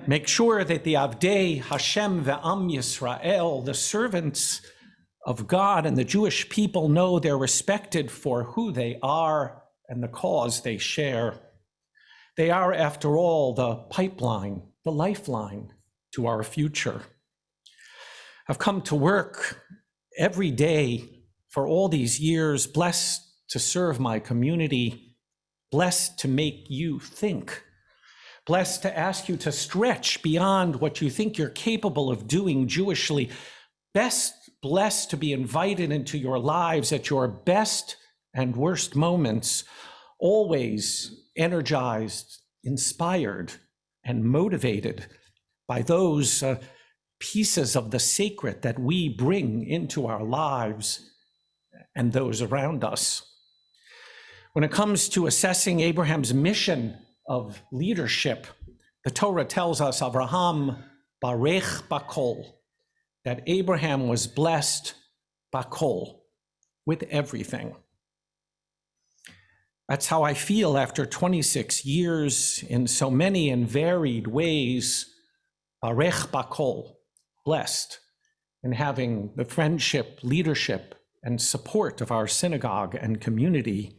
Make sure that the Avdei Hashem ve'am Yisrael, the servants of God and the Jewish people, know they're respected for who they are and the cause they share. They are, after all, the pipeline, the lifeline to our future. I've come to work every day for all these years, blessed to serve my community, blessed to make you think, blessed to ask you to stretch beyond what you think you're capable of doing Jewishly, blessed to be invited into your lives at your best and worst moments, always energized, inspired, and motivated by those pieces of the sacred that we bring into our lives and those around us. When it comes to assessing Abraham's mission of leadership, the Torah tells us Avraham barech bakol, that Abraham was blessed bakol, with everything. That's how I feel after 26 years in so many and varied ways. Barech bakol, blessed in having the friendship, leadership, and support of our synagogue and community.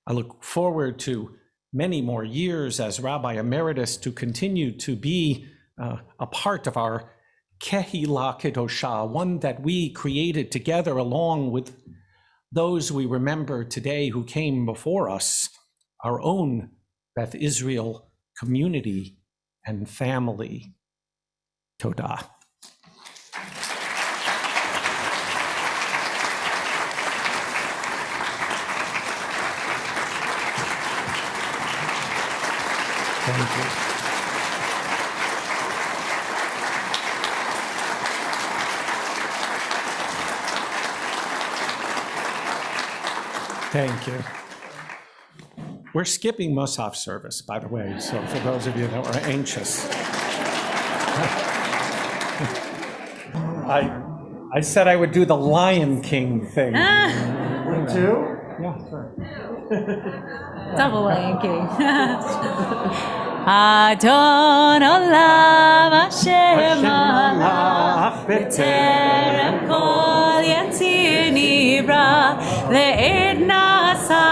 I look forward to many more years as Rabbi Emeritus to continue to be a part of our Kehila Kedosha, one that we created together along with those we remember today who came before us, our own Beth Israel community and family. Todah. Thank you. Thank you. We're skipping Musaf service, by the way, so for those of you that were anxious. I said I would do the Lion King thing. Me too? Yeah, sure. Double Lion King. Adon Olam Hashem Malach B'terem Kol Yatzir Nivra Le'ed Nasa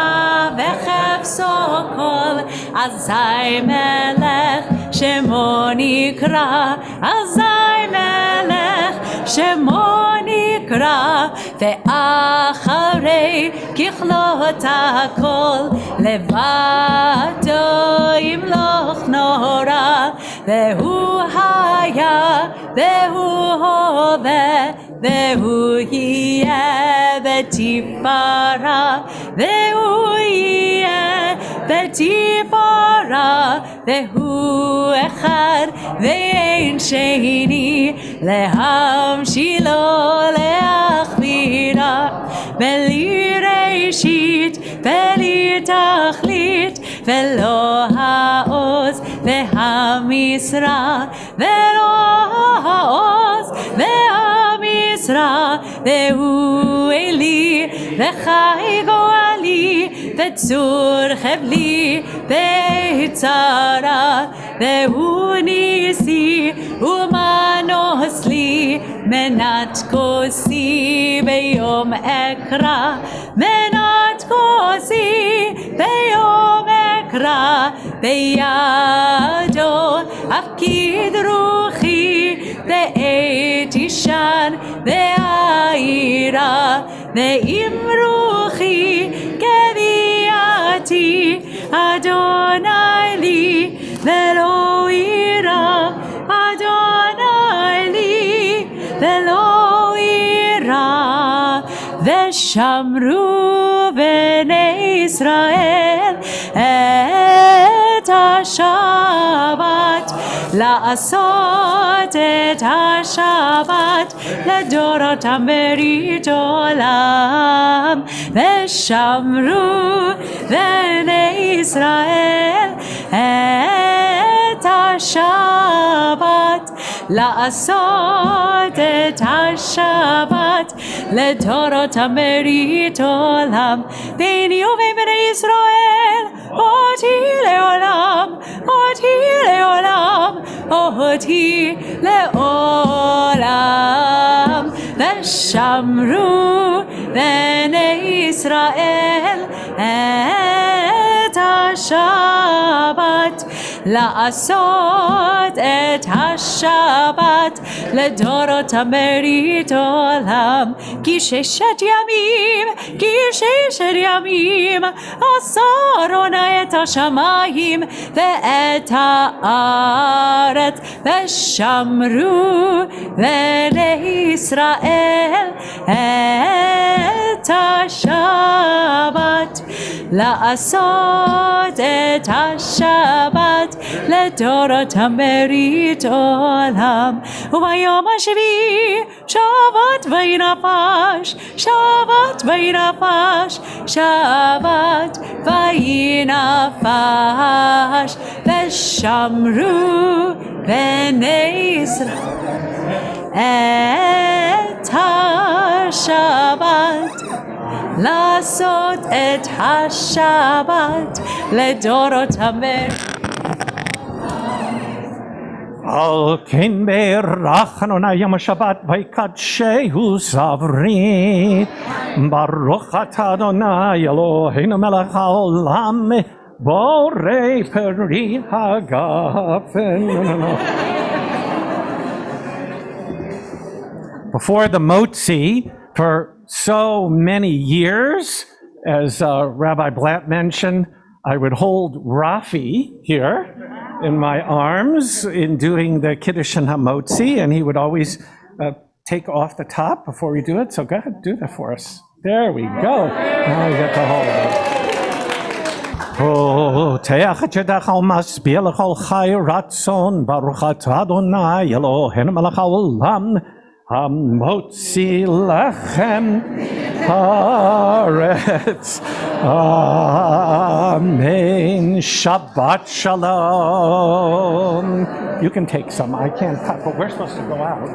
V'chefso Kol Azai Melech Shemo Nikra Azai Melech Shemo Nikra Ve'acharei Kichlot HaKol Levado Yimloch Nora והוא היה, והוא הווה, והוא יהיה בתפארה, והוא יהיה בתפארה, והוא אחד ואין שני, להמשילו להכבירה, בלי ראשית בלי תכלית, ולא העוז והמשרה, ולא העוז והמשרה, והוא אלי וחי גואלי, וצור חבלי בצרה, והוא ניסי ומנוס לי, מנת כוסי ביום אקרא, מנת כוסי ביום אקרא, בידו אפקיד רוחי, בעת ישן בעירה, ואם רוחי גביעתי, אדוני לי ולא יירא, אדוני לי ולא יירא. ושמרו בני ישראל את השבת, לעשות את השבת לדורותם ברית עולם. ושמרו בני ישראל את השבת, לעשות את השבת לדורותם ברית עולם. ביני ובין בני ישראל אותי לעולם, אותי לעולם, אותי לעולם. ושמרו בני ישראל את השבת, לעשות את השבת לדורותם ברית עולם. כי ששת ימים, כי ששת ימים עשה אדוני את השמיים ואת הארץ. ושמרו בני ישראל את השבת, לעשות את השבת לדורותם ברית עולם. וביום השביעי שבת וינפש, שבת וינפש, שבת וינפש. ושמרו בני ישראל את השבת, לעשות את השבת לדורותם ברית. על כן ברך אדוני יום השבת ויקדשהו זברית. ברוך אתה אדוני אלוהינו מלך העולם, בורא פרי הגפן. Before the motzi, for so many years, as Rabbi Blatt mentioned, I would hold Rafi here in my arms in doing the Kiddush and Hamotzi, and he would always take off the top before we do it. So go ahead, do that for us. There we go. Now we get to hold it. פותח את ידך ומשביע לכל חי רצון, ברוך אתה אדוני אלוהינו מלך העולם, המוציא לחם הארץ. Amen. Shabbat shalom. You can take some. I can't cut, but we're supposed to go out.